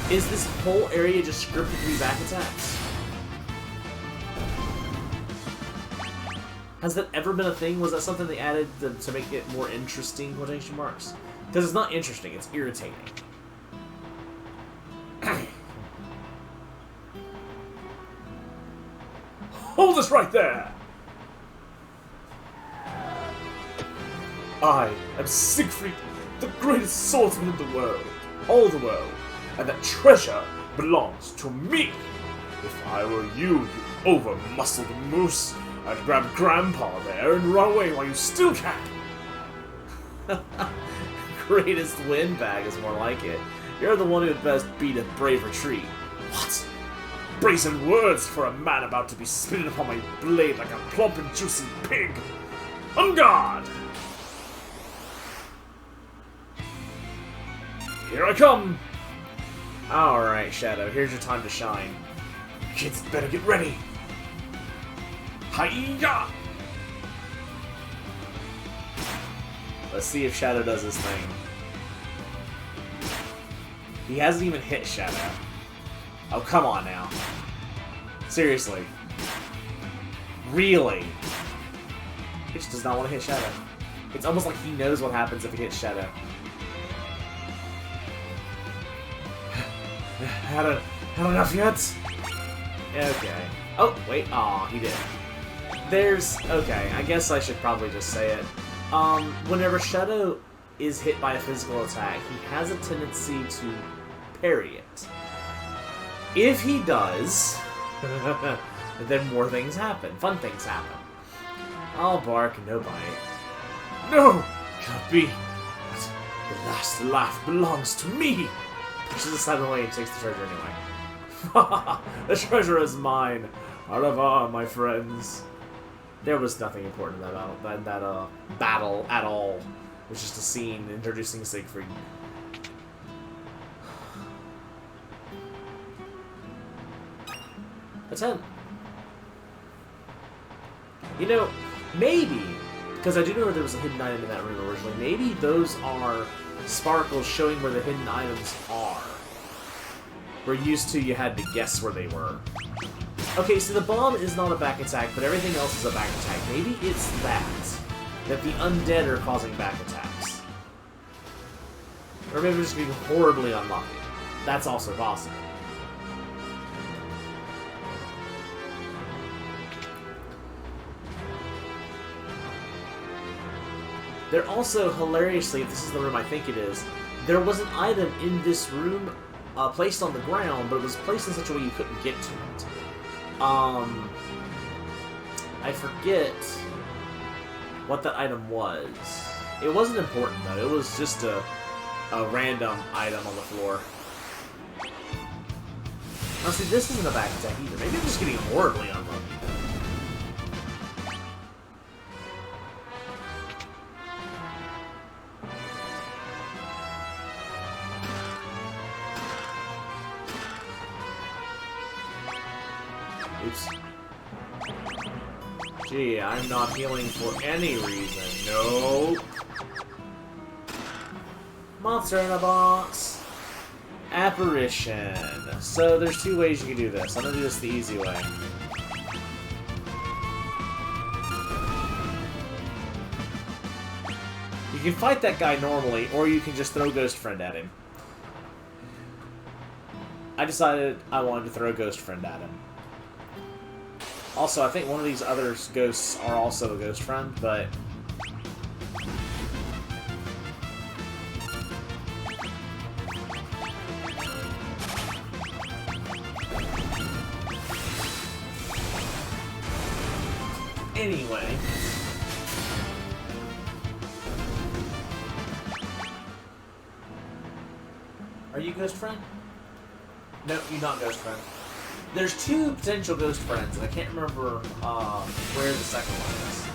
Is this whole area just scripted to be back attacks? Has that ever been a thing? Was that something they added to make it more interesting, quotation marks? Because it's not interesting, it's irritating. Hold us right there! I am Siegfried, the greatest swordsman in the world. All the world. And that treasure belongs to me. If I were you, you over-muscled moose, I'd grab Grandpa there and run away while you still can. Greatest windbag is more like it. You're the one who'd best beat a brave retreat. What? Brazen words for a man about to be spitted upon my blade like a plump and juicy pig. On guard! Here I come! Alright, Shadow, here's your time to shine. Kids better get ready! Hi-ya! Let's see if Shadow does his thing. He hasn't even hit Shadow. Oh, come on now. Seriously. Really? He just does not want to hit Shadow. It's almost like he knows what happens if he hits Shadow. Had enough yet? Okay. Oh, wait. Aw, he did. Okay, I guess I should probably just say it. Whenever Shadow is hit by a physical attack, he has a tendency to parry it. If he does, then more things happen. Fun things happen. I'll bark, no bite. No! Can't be! The last laugh belongs to me! Pushes aside the way and takes the treasure anyway. The treasure is mine! Au revoir, my friends. There was nothing important in that battle at all. It was just a scene introducing Siegfried. A 10. You know, maybe Because I do know there was a hidden item in that room originally. Maybe those are sparkles showing where the hidden items are. We're used to you had to guess where they were. Okay, so the bomb is not a back attack, but everything else is a back attack. Maybe it's that the undead are causing back attacks. Or maybe we're just being horribly unlucky. That's also possible. There also, hilariously, if this is the room I think it is, there was an item in this room placed on the ground, but it was placed in such a way you couldn't get to it. I forget what that item was. It wasn't important, though. It was just a random item on the floor. Now, see, this isn't a back attack either. Maybe I'm just getting horribly unlucky. Oops. Gee, I'm not healing for any reason. Nope. Monster in a box. Apparition. So there's two ways you can do this. I'm gonna do this the easy way. You can fight that guy normally, or you can just throw Ghost Friend at him. I decided I wanted to throw Ghost Friend at him. Also, I think one of these other ghosts are also a Ghost Friend, but... Anyway... Are you Ghost Friend? No, you're not Ghost Friend. There's two potential Ghost Friends, and I can't remember where the second one is.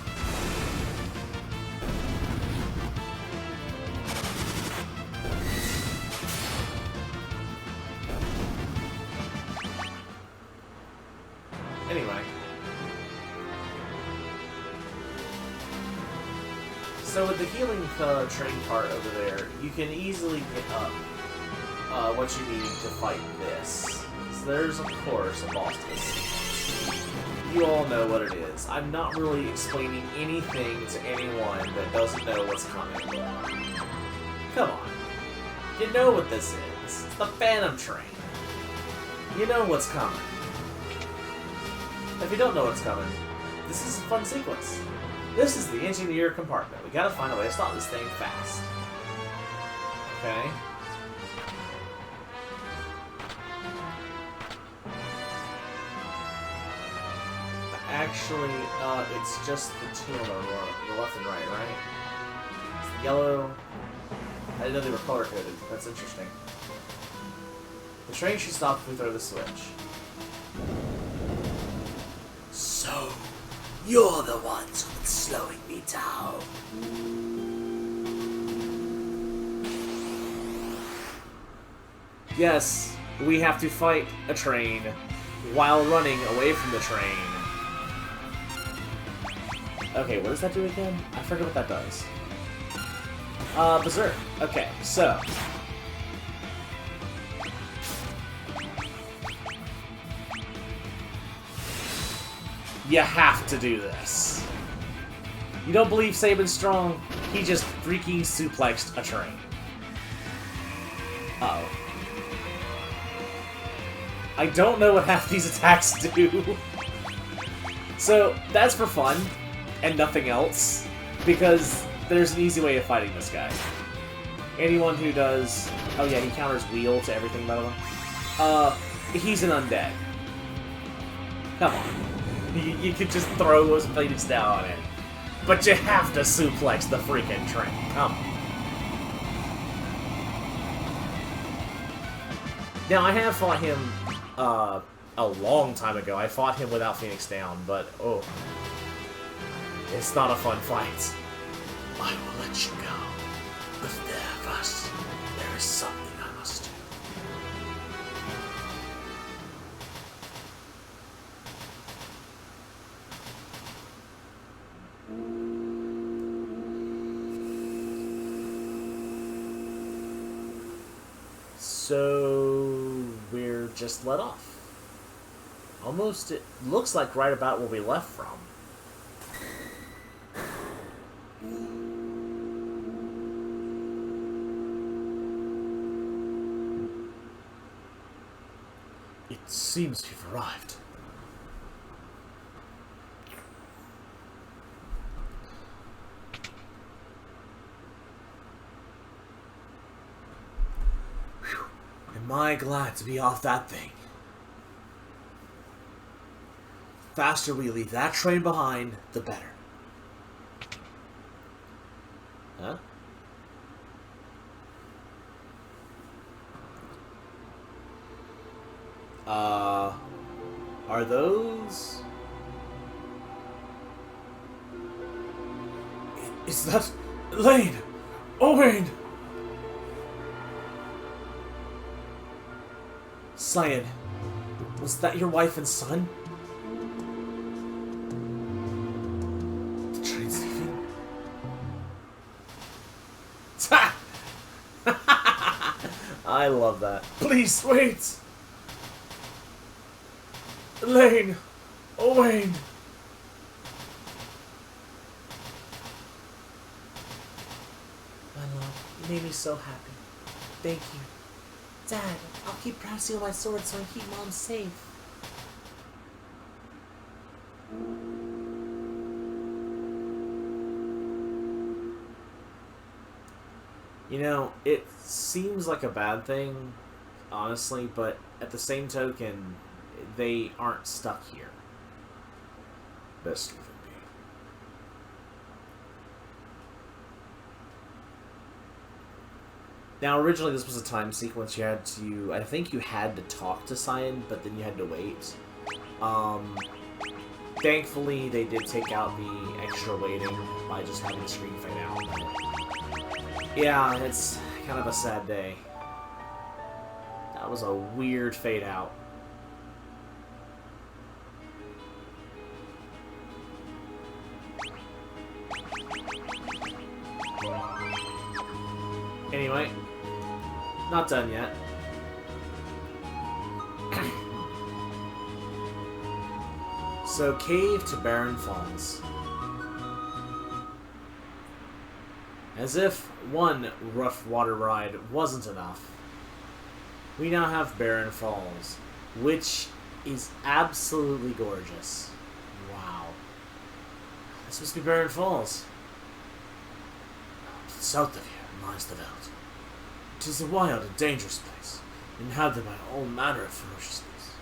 Anyway. So with the healing train part over there, you can easily get up what you need to fight this. There's, of course, a boss to this. You all know what it is. I'm not really explaining anything to anyone that doesn't know what's coming. Come on. You know what this is. It's the Phantom Train. You know what's coming. If you don't know what's coming, this is a fun sequence. This is the engineer compartment. We gotta find a way to stop this thing fast. Okay? Actually, it's just the two on the left and right, right? It's the yellow. I didn't know they were color-coded. That's interesting. The train should stop if we throw the switch. So, you're the ones who've been slowing me down. Yes, we have to fight a train while running away from the train. Okay, what does that do again? I forget what that does. Berserk. Okay, so. You have to do this. You don't believe Sabin's strong? He just freaking suplexed a train. Uh-oh. I don't know what half these attacks do. So, that's for fun. And nothing else, because there's an easy way of fighting this guy. Anyone who does... Oh yeah, he counters wheel to everything, by the way. He's an undead. Come on. You could just throw those Phoenix down on it. But you have to suplex the freaking train. Come on. Now, I have fought him a long time ago. I fought him without Phoenix down, but... oh. It's not a fun fight. I will let you go. But first, there is something I must do. So we're just let off. Almost, it looks like right about where we left from. It seems we've arrived. Whew. Am I glad to be off that thing. The faster we leave that train behind, the better. Huh? Are those... Is that... Lane! Owain! Cyan, was that your wife and son? The train's leaving. I love that. Please, wait! Lane! Owain! My love, you made me so happy. Thank you. Dad, I'll keep practicing on my sword so I keep Mom safe. You know, it seems like a bad thing, honestly, but at the same token, they aren't stuck here. Best of it be. Now, originally this was a time sequence. You had to, I think you had to talk to Cyan, but then you had to wait. Thankfully, they did take out the extra waiting by just having the screen fade out. Yeah, it's kind of a sad day. That was a weird fade out. Anyway, not done yet. So, cave to Barren Falls. As if one rough water ride wasn't enough, we now have Barren Falls, which is absolutely gorgeous. Wow. This must be Barren Falls. South of here lies the veldt. 'Tis a wild and dangerous place, inhabited by all manner of ferocious beasts.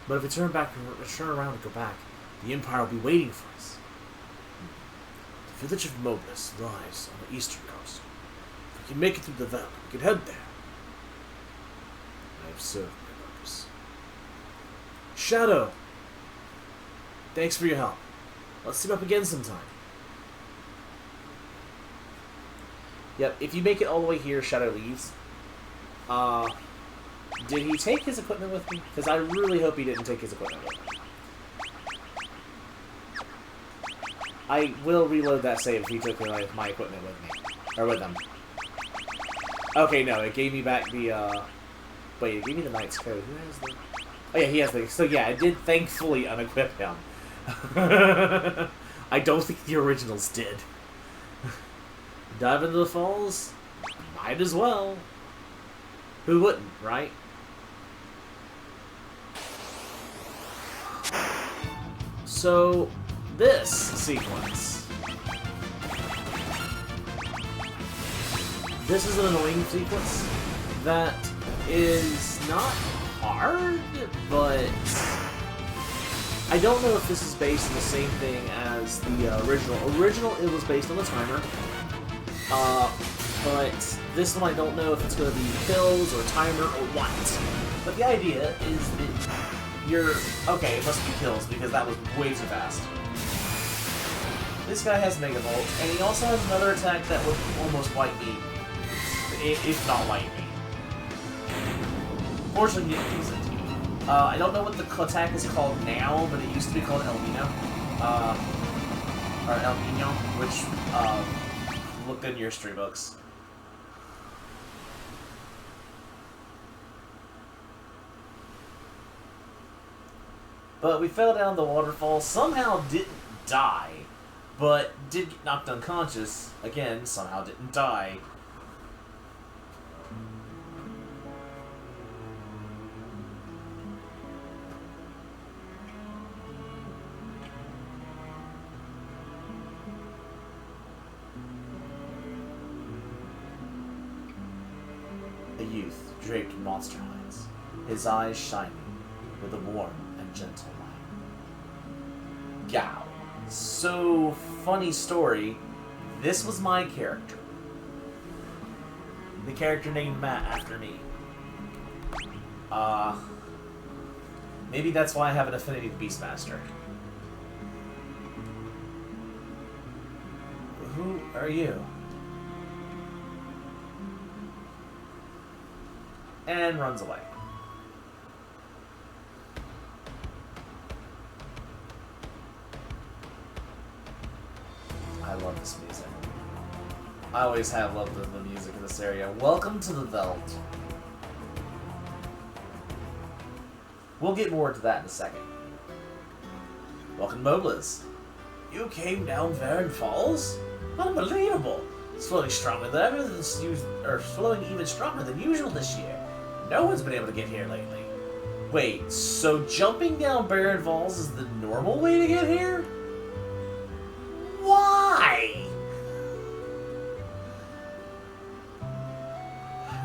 But if we turn around and go back, the Empire will be waiting for us. The village of Moblus lies on the eastern coast. If we can make it through the veldt, we can head there. I have served my purpose. Shadow! Thanks for your help. Let's team up again sometime. Yep, if you make it all the way here, Shadow leaves. Did he take his equipment with me? Because I really hope he didn't take his equipment with me. I will reload that save if he took my equipment with me. Or with him. Okay, no, it gave me back the, wait, it gave me the Knight's Code. Who has the... Oh yeah, he has the... So yeah, I did thankfully unequip him. I don't think the originals did. Dive into the falls? Might as well. Who wouldn't, right? So, this sequence. This is an annoying sequence that is not hard, but I don't know if this is based on the same thing as the original. It was based on the timer. But this one I don't know if it's going to be kills or timer or what. But the idea is that you're... Okay, it must be kills because that was way too fast. This guy has Mega Volt, and he also has another attack that would almost wipe me. If not wipe me. Fortunately, he didn't use it. I don't know what the attack is called now, but it used to be called El Nino. Or El Nino, which... look in your stream books. But we fell down the waterfall, somehow didn't die, but did get knocked unconscious. Again, somehow didn't die. A youth draped in monster hides, his eyes shining with a warm and gentle light. Yow. So, funny story, this was my character. The character named Matt after me. Maybe that's why I have an affinity with Beastmaster. Who are you? And runs away. I love this music. I always have loved the music in this area. Welcome to the Veld. We'll get more into that in a second. Welcome, Moblas. You came down Varen Falls? Unbelievable! It's flowing stronger than ever, or flowing even stronger than usual this year. No one's been able to get here lately. Wait, so jumping down Barren Falls is the normal way to get here? Why?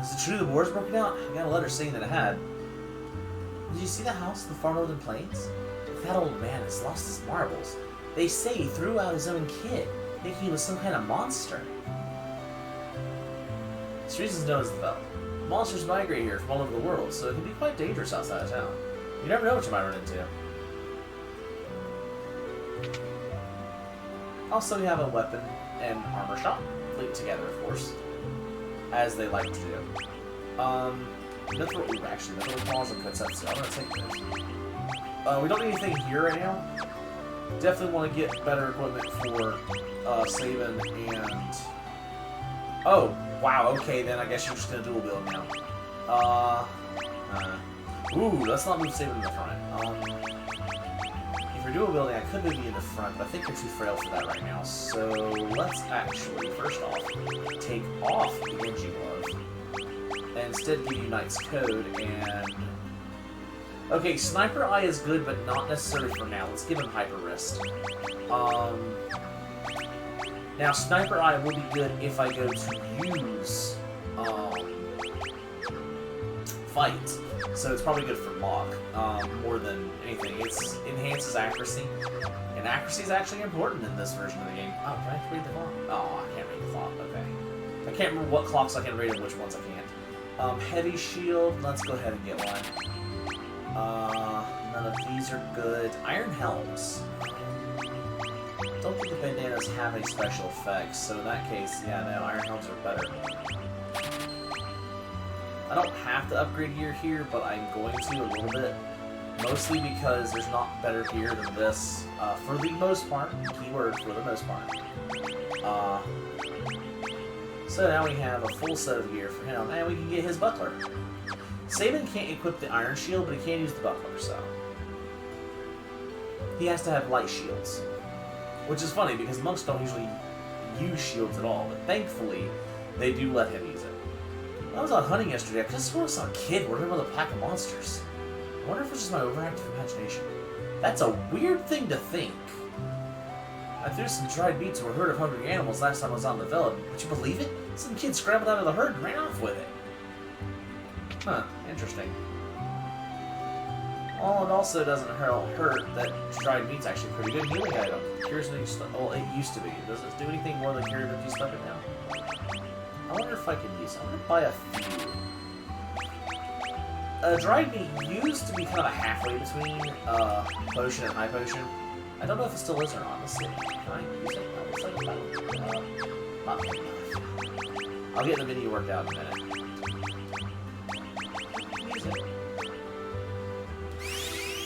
Is it true the war's broken out? I got a letter saying that it had. Did you see the house in the far northern plains? That old man has lost his marbles. They say he threw out his own kid, thinking he was some kind of monster. This reason's known as the Veld. Monsters migrate here from all over the world, so it can be quite dangerous outside of town. You never know what you might run into. Also, we have a weapon and armor shop, linked together, of course, as they like to do. Mithril, actually, Mithril Claws and Kotsetsu. I'm gonna take those. We don't need anything here right now. Definitely want to get better equipment for Sabin and... Oh, wow, okay, then I guess you're just gonna dual build now. Ooh, let's not move Sabin in the front. If you're dual building, I could move you in the front, but I think you're too frail for that right now. So let's actually, first off, take off the Genji Glove, and instead give you Knight's Code, and... Okay, Sniper Eye is good, but not necessarily for now. Let's give him Hyper Wrist. Now, Sniper Eye will be good if I go to use, Fight. So it's probably good for lock, more than anything. It enhances accuracy, and accuracy is actually important in this version of the game. Oh, can I read the clock? Oh, I can't read the clock, okay. I can't remember what clocks I can read and which ones I can't. Heavy Shield, let's go ahead and get one. None of these are good. Iron Helms. Don't think the bandanas have any special effects, so in that case, yeah, no, Iron Helms are better. I don't have to upgrade gear here, but I'm going to a little bit. Mostly because there's not better gear than this, for the most part. Keyword, for the most part. So now we have a full set of gear for him, and we can get his buckler. Sabin can't equip the Iron Shield, but he can use the buckler, so... He has to have light shields. Which is funny, because monks don't usually use shields at all, but thankfully, they do let him use it. When I was out hunting yesterday, I could have sworn I saw a kid running with a pack of monsters. I wonder if it's just my overactive imagination. That's a weird thing to think. I threw some dried meat to a herd of hungry animals last time I was on the Veld. Would you believe it? Some kid scrambled out of the herd and ran off with it. Huh, interesting. Well, it also doesn't hurt that dried meat's actually a pretty good healing item. Cures when you well, it used to be. Does it do anything more than cure if you stuck it down? I wonder if I can use it. I'm gonna buy a few. Dried meat used to be kind of halfway between potion and high potion. I don't know if it still is or not. Let's see. Can I use it? Oh, looks like it's not good enough. I'll get the menu worked out in a minute. Use it.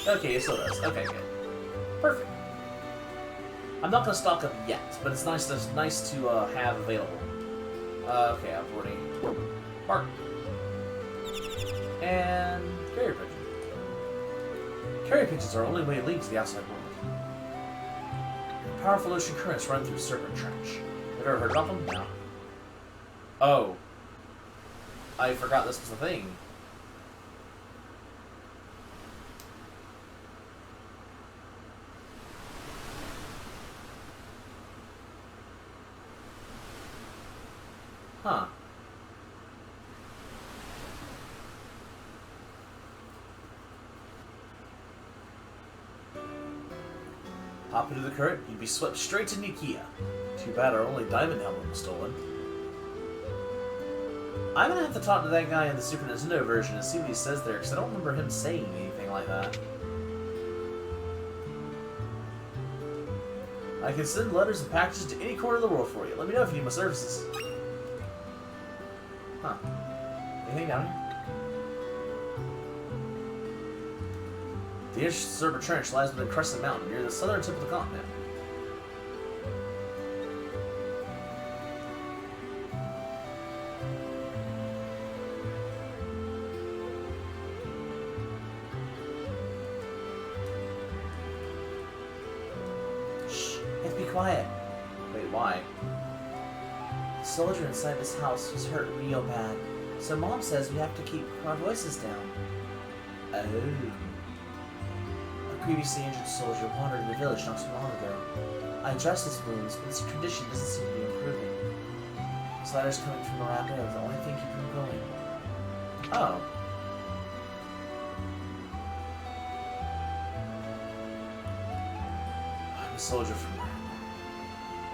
Okay, it still does. Okay, good. Perfect. I'm not going to stock up yet, but it's nice to have available. Okay, I'm boarding. Mark. And carrier pigeon. Carrier pigeons are our only way linked to the outside world. Powerful ocean currents run through Serpent Trench. Have you ever heard about them? No. Oh. I forgot this was a thing. Huh. Hop into the current, you'd be swept straight to Nikia. Too bad our only diamond helmet was stolen. I'm gonna have to talk to that guy in the Super Nintendo version and see what he says there, because I don't remember him saying anything like that. I can send letters and packages to any corner of the world for you. Let me know if you need my services. Huh. Anything down here? The ancient Serpent Trench lies within Crescent Mountain, near the southern tip of the continent. Shh, you have to be quiet. Wait, why? The soldier inside this house was hurt real bad, so Mom says we have to keep our voices down. Oh. A previously injured soldier wandered in the village not too long ago. I dressed his wounds, but his condition doesn't seem to be improving. His letters coming from around here are the only thing keeping him going. Oh. I'm a soldier from Miranda.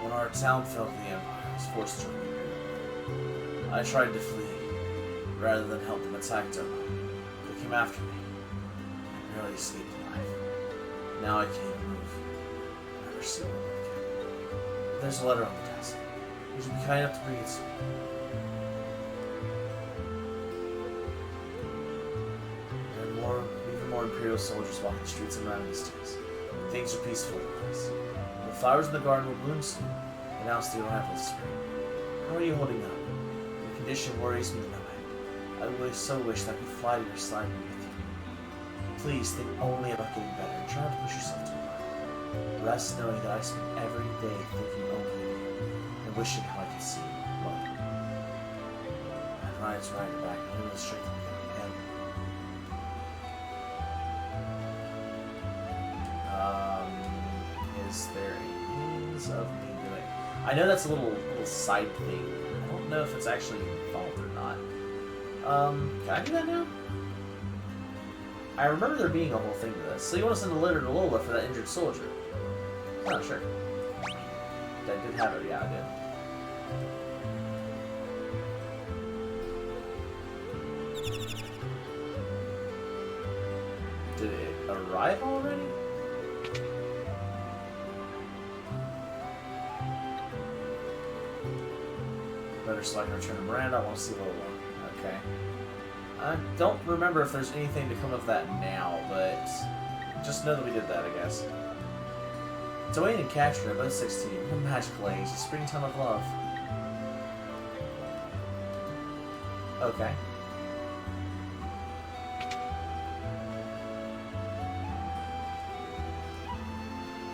When our town fell to the Empire, I was forced to remain here. I tried to flee, rather than help them attack Doma. They came after me. I barely escaped alive. Now I can't even move. I'll never see one again. There's a letter on the desk. Would you be kind enough to bring it to me? There are even more Imperial soldiers walking the streets and around these days. Things are peaceful in the place. The flowers in the garden will bloom soon. Announce the arrival of spring. How are you holding up? Your condition worries me to no end. I really so wish that I could fly to your side and be with you. Please think only about getting better and try not to push yourself too hard. Rest knowing that I spend every day thinking only of you and wishing how I could see you. Love you. And Ryan's riding back and really straight to me again. Is there a means of me doing? I know that's a little side thing. I don't know if it's actually involved or not. Can I do that now? I remember there being a whole thing to this. So you want to send a letter to Lola for that injured soldier? Oh, sure. I did have it. Yeah, I did. Did it arrive already? Better select and return to Miranda. I want to see Lola. Okay. I don't remember if there's anything to come of that now, but just know that we did that, I guess. Dwayne and Castro are both 16. A magical age. A springtime of love. Okay.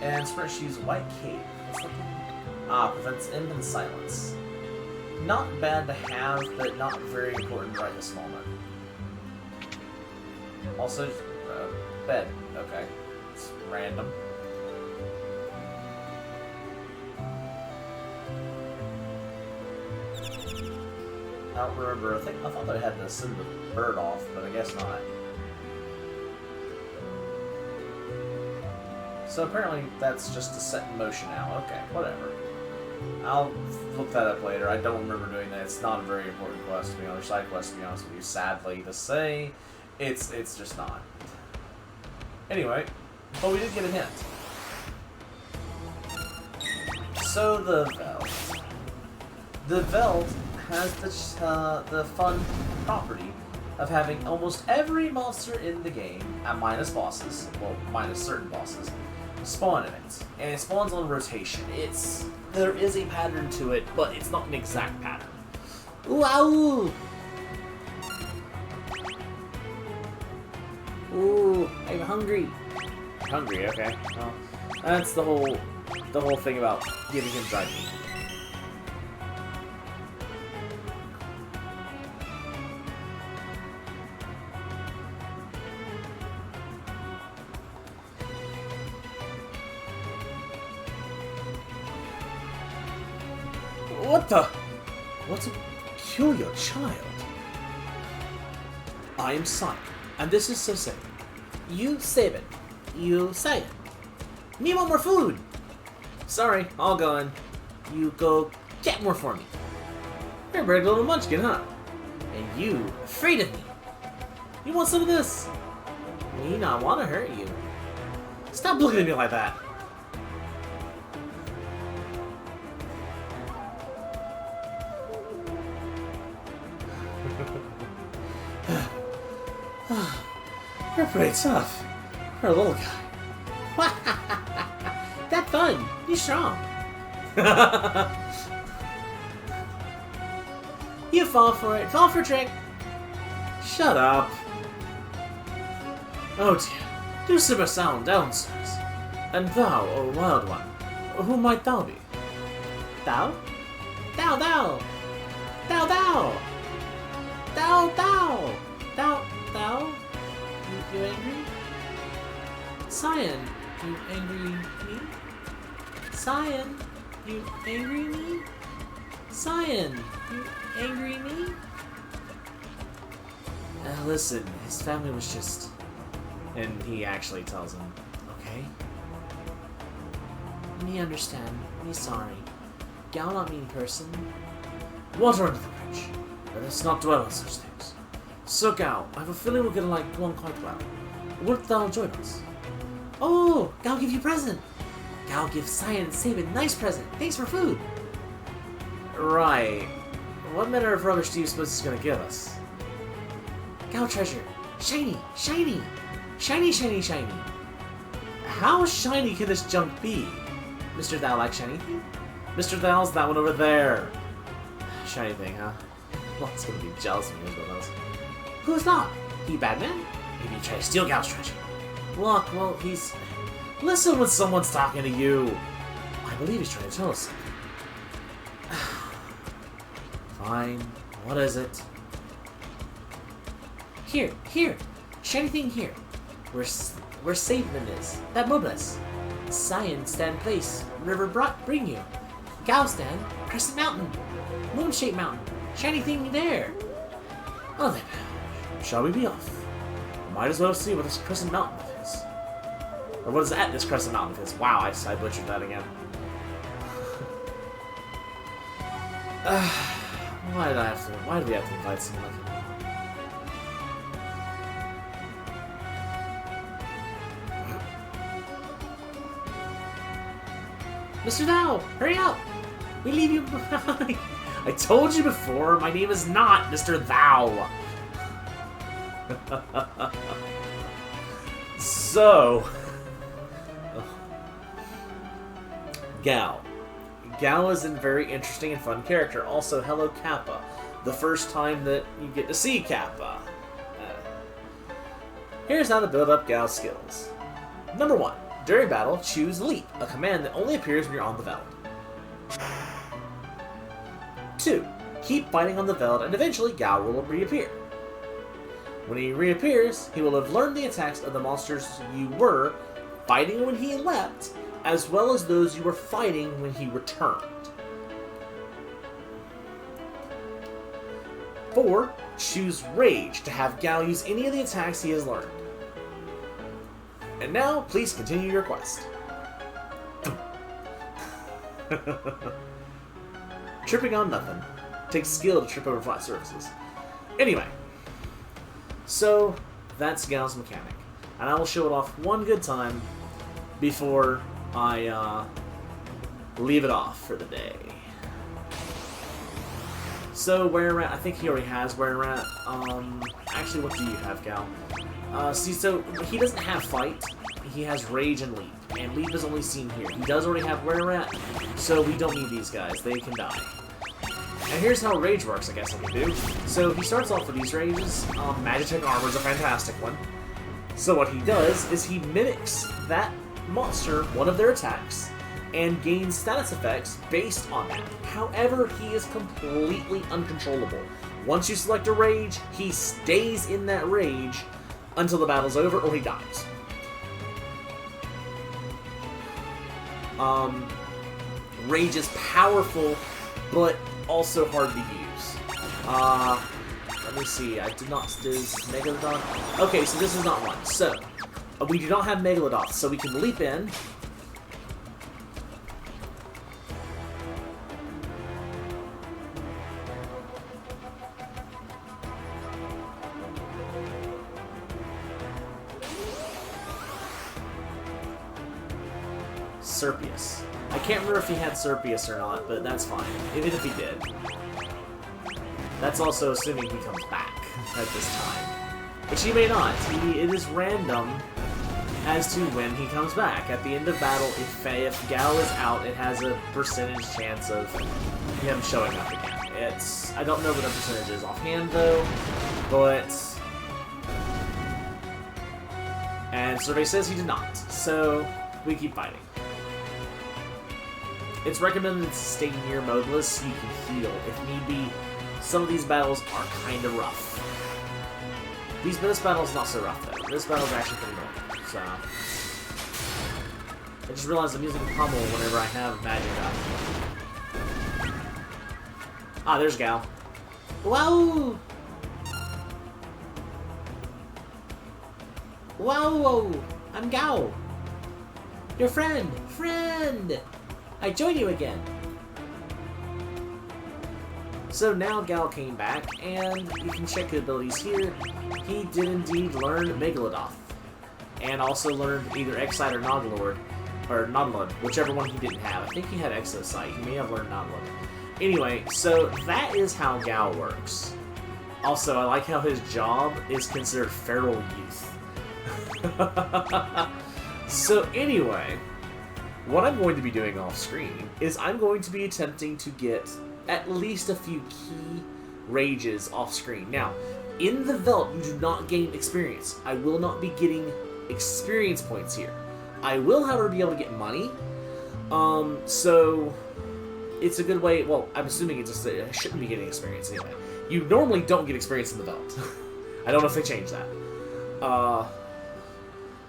And Sprint shoes white cape. What's that thing? Ah, prevents imp and silence. Not bad to have, but not very important right this moment. Also, bed. Okay. It's random. I don't remember. I thought I had to send the bird off, but I guess not. So apparently that's just to set in motion now. Okay, whatever. I'll look that up later. I don't remember doing that. It's not a very important quest to be honest. Side quest to be honest with you. Sadly to say, it's just not. Anyway, but we did get a hint. So the Veld. The Veld has the fun property of having almost every monster in the game, minus bosses, well, minus certain bosses, spawn in it. And it spawns on rotation. There is a pattern to it, but it's not an exact pattern. Ooh, ow! Ooh, I'm hungry. hungry. Okay. Well, that's the whole thing about giving him dried meat. What the? What's a peculiar child? I am Sonic, and this is so Sabin. You Sabin. You Sabin. Me want more food! Sorry, all gone. You go get more for me. You're a brave little munchkin, huh? And you afraid of me. You want some of this? Me not want to hurt you. Stop looking at me like that. You're pretty tough. You're a little guy. That fun. You're strong. You fall for it. Fall for a trick. Shut up. Oh dear. Do simmer sound downstairs. And thou, O wild one, who might thou be? Thou? Thou, thou. Thou, thou. Thou, thou. Thou, thou. You angry? Cyan, you angry me? Cyan, you angry me? Cyan, you angry me? Listen, his family was just... And he actually tells him, okay? Me understand, me sorry. Gal not mean person. Water under the bridge. Let us not dwell on such things. So Gal, I have a feeling we're gonna like go on quite well. Wilt thou join us? Oh, Gal give you present. Gal give Cyan and Sabin nice present. Thanks for food. Right. What manner of rubbish do you suppose he's gonna give us? Gal treasure. Shiny, shiny. Shiny, shiny, shiny. How shiny can this junk be? Mr. Thou like shiny thing? Mr. Thou's that one over there. Shiny thing, huh? Well, it's gonna be jealous of me as well. Who's not? He bad man? Maybe he tried to steal Gal's treasure. Look, well, he's... Listen when someone's talking to you. I believe he's trying to tell us something. Fine. What is it? Here, here. Shiny thing here. Where Sabin is. That mobilus. Cyan stand place. River bring you. Gal stand. Crescent Mountain. Moon-shaped mountain. Shiny thing there. Oh, then. Shall we be off? Might as well see what this Crescent Mountain is. Or what is at this Crescent Mountain is. Wow, I butchered that again. Why do we have to invite someone like him? Mr. Thou, hurry up! We leave you behind. I told you before, my name is not Mr. Thou. So, Gal. Gal is a very interesting and fun character. Also, hello Kappa. The first time that you get to see Kappa. Here's how to build up Gal's skills. Number 1. During battle, choose Leap, a command that only appears when you're on the Veld. 2. Keep fighting on the Veld and eventually Gal will reappear. When he reappears, he will have learned the attacks of the monsters you were fighting when he left, as well as those you were fighting when he returned. 4. Choose Rage to have Gal use any of the attacks he has learned. And now, please continue your quest. Tripping on nothing. Takes skill to trip over flat surfaces. Anyway. So, that's Gal's mechanic. And I will show it off one good time before I leave it off for the day. So, Were Rat, I think he already has Were Rat. Actually, what do you have, Gal? See, so he doesn't have Fight. He has Rage and Leap. And Leap is only seen here. He does already have Were Rat, so we don't need these guys. They can die. And here's how Rage works, I guess I can do. So he starts off with these Rages. Magitech Armor is a fantastic one. So what he does is he mimics that monster, one of their attacks, and gains status effects based on that. However, he is completely uncontrollable. Once you select a rage, he stays in that rage until the battle's over or he dies. Rage is powerful, but also hard to use. Let me see, I did not... Does Megalodon... Okay, so this is not one. So, we do not have Megalodon, so we can leap in. Serpius. I can't remember if he had Serpius or not, but that's fine. Even if he did. That's also assuming he comes back at this time. Which he may not. It is random as to when he comes back. At the end of battle, if Gal is out, it has a percentage chance of him showing up again. I don't know what the percentage is offhand, though, but... And survey says he did not, so we keep fighting. It's recommended to stay near modeless so you can heal if need be. Some of these battles are kind of rough. This battle's not so rough though. This battle's actually pretty normal. So I just realized I'm using pummel whenever I have magic up. Ah, there's Gal. Wow! Wow! I'm Gal! Your friend! Friend! I join you again! So now Gal came back, and you can check the abilities here. He did indeed learn Megalodoth, and also learned either Excite or Nodlord, or Nodlud, whichever one he didn't have. I think he had Exosight. He may have learned Nodlud. Anyway, so that is how Gal works. Also, I like how his job is considered feral youth. So anyway, what I'm going to be doing off screen is I'm going to be attempting to get at least a few key rages off screen. Now, in the Veldt, you do not gain experience. I will not be getting experience points here. I will, however, be able to get money. So it's a good way. Well, I'm assuming I shouldn't be getting experience anyway. You normally don't get experience in the Veldt. I don't know if they changed that.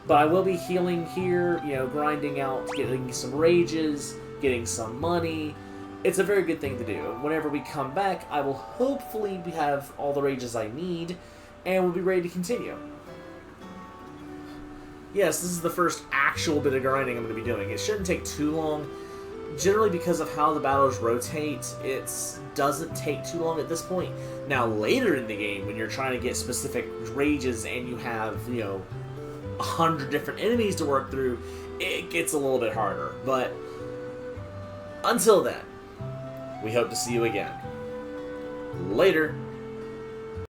But I will be healing here, grinding out, getting some rages, getting some money. It's a very good thing to do. Whenever we come back, I will hopefully have all the rages I need, and we'll be ready to continue. Yes, this is the first actual bit of grinding I'm going to be doing. It shouldn't take too long. Generally, because of how the battles rotate, it doesn't take too long at this point. Now, later in the game, when you're trying to get specific rages and you have, 100 different enemies to work through, it gets a little bit harder. But until then, we hope to see you again. Later.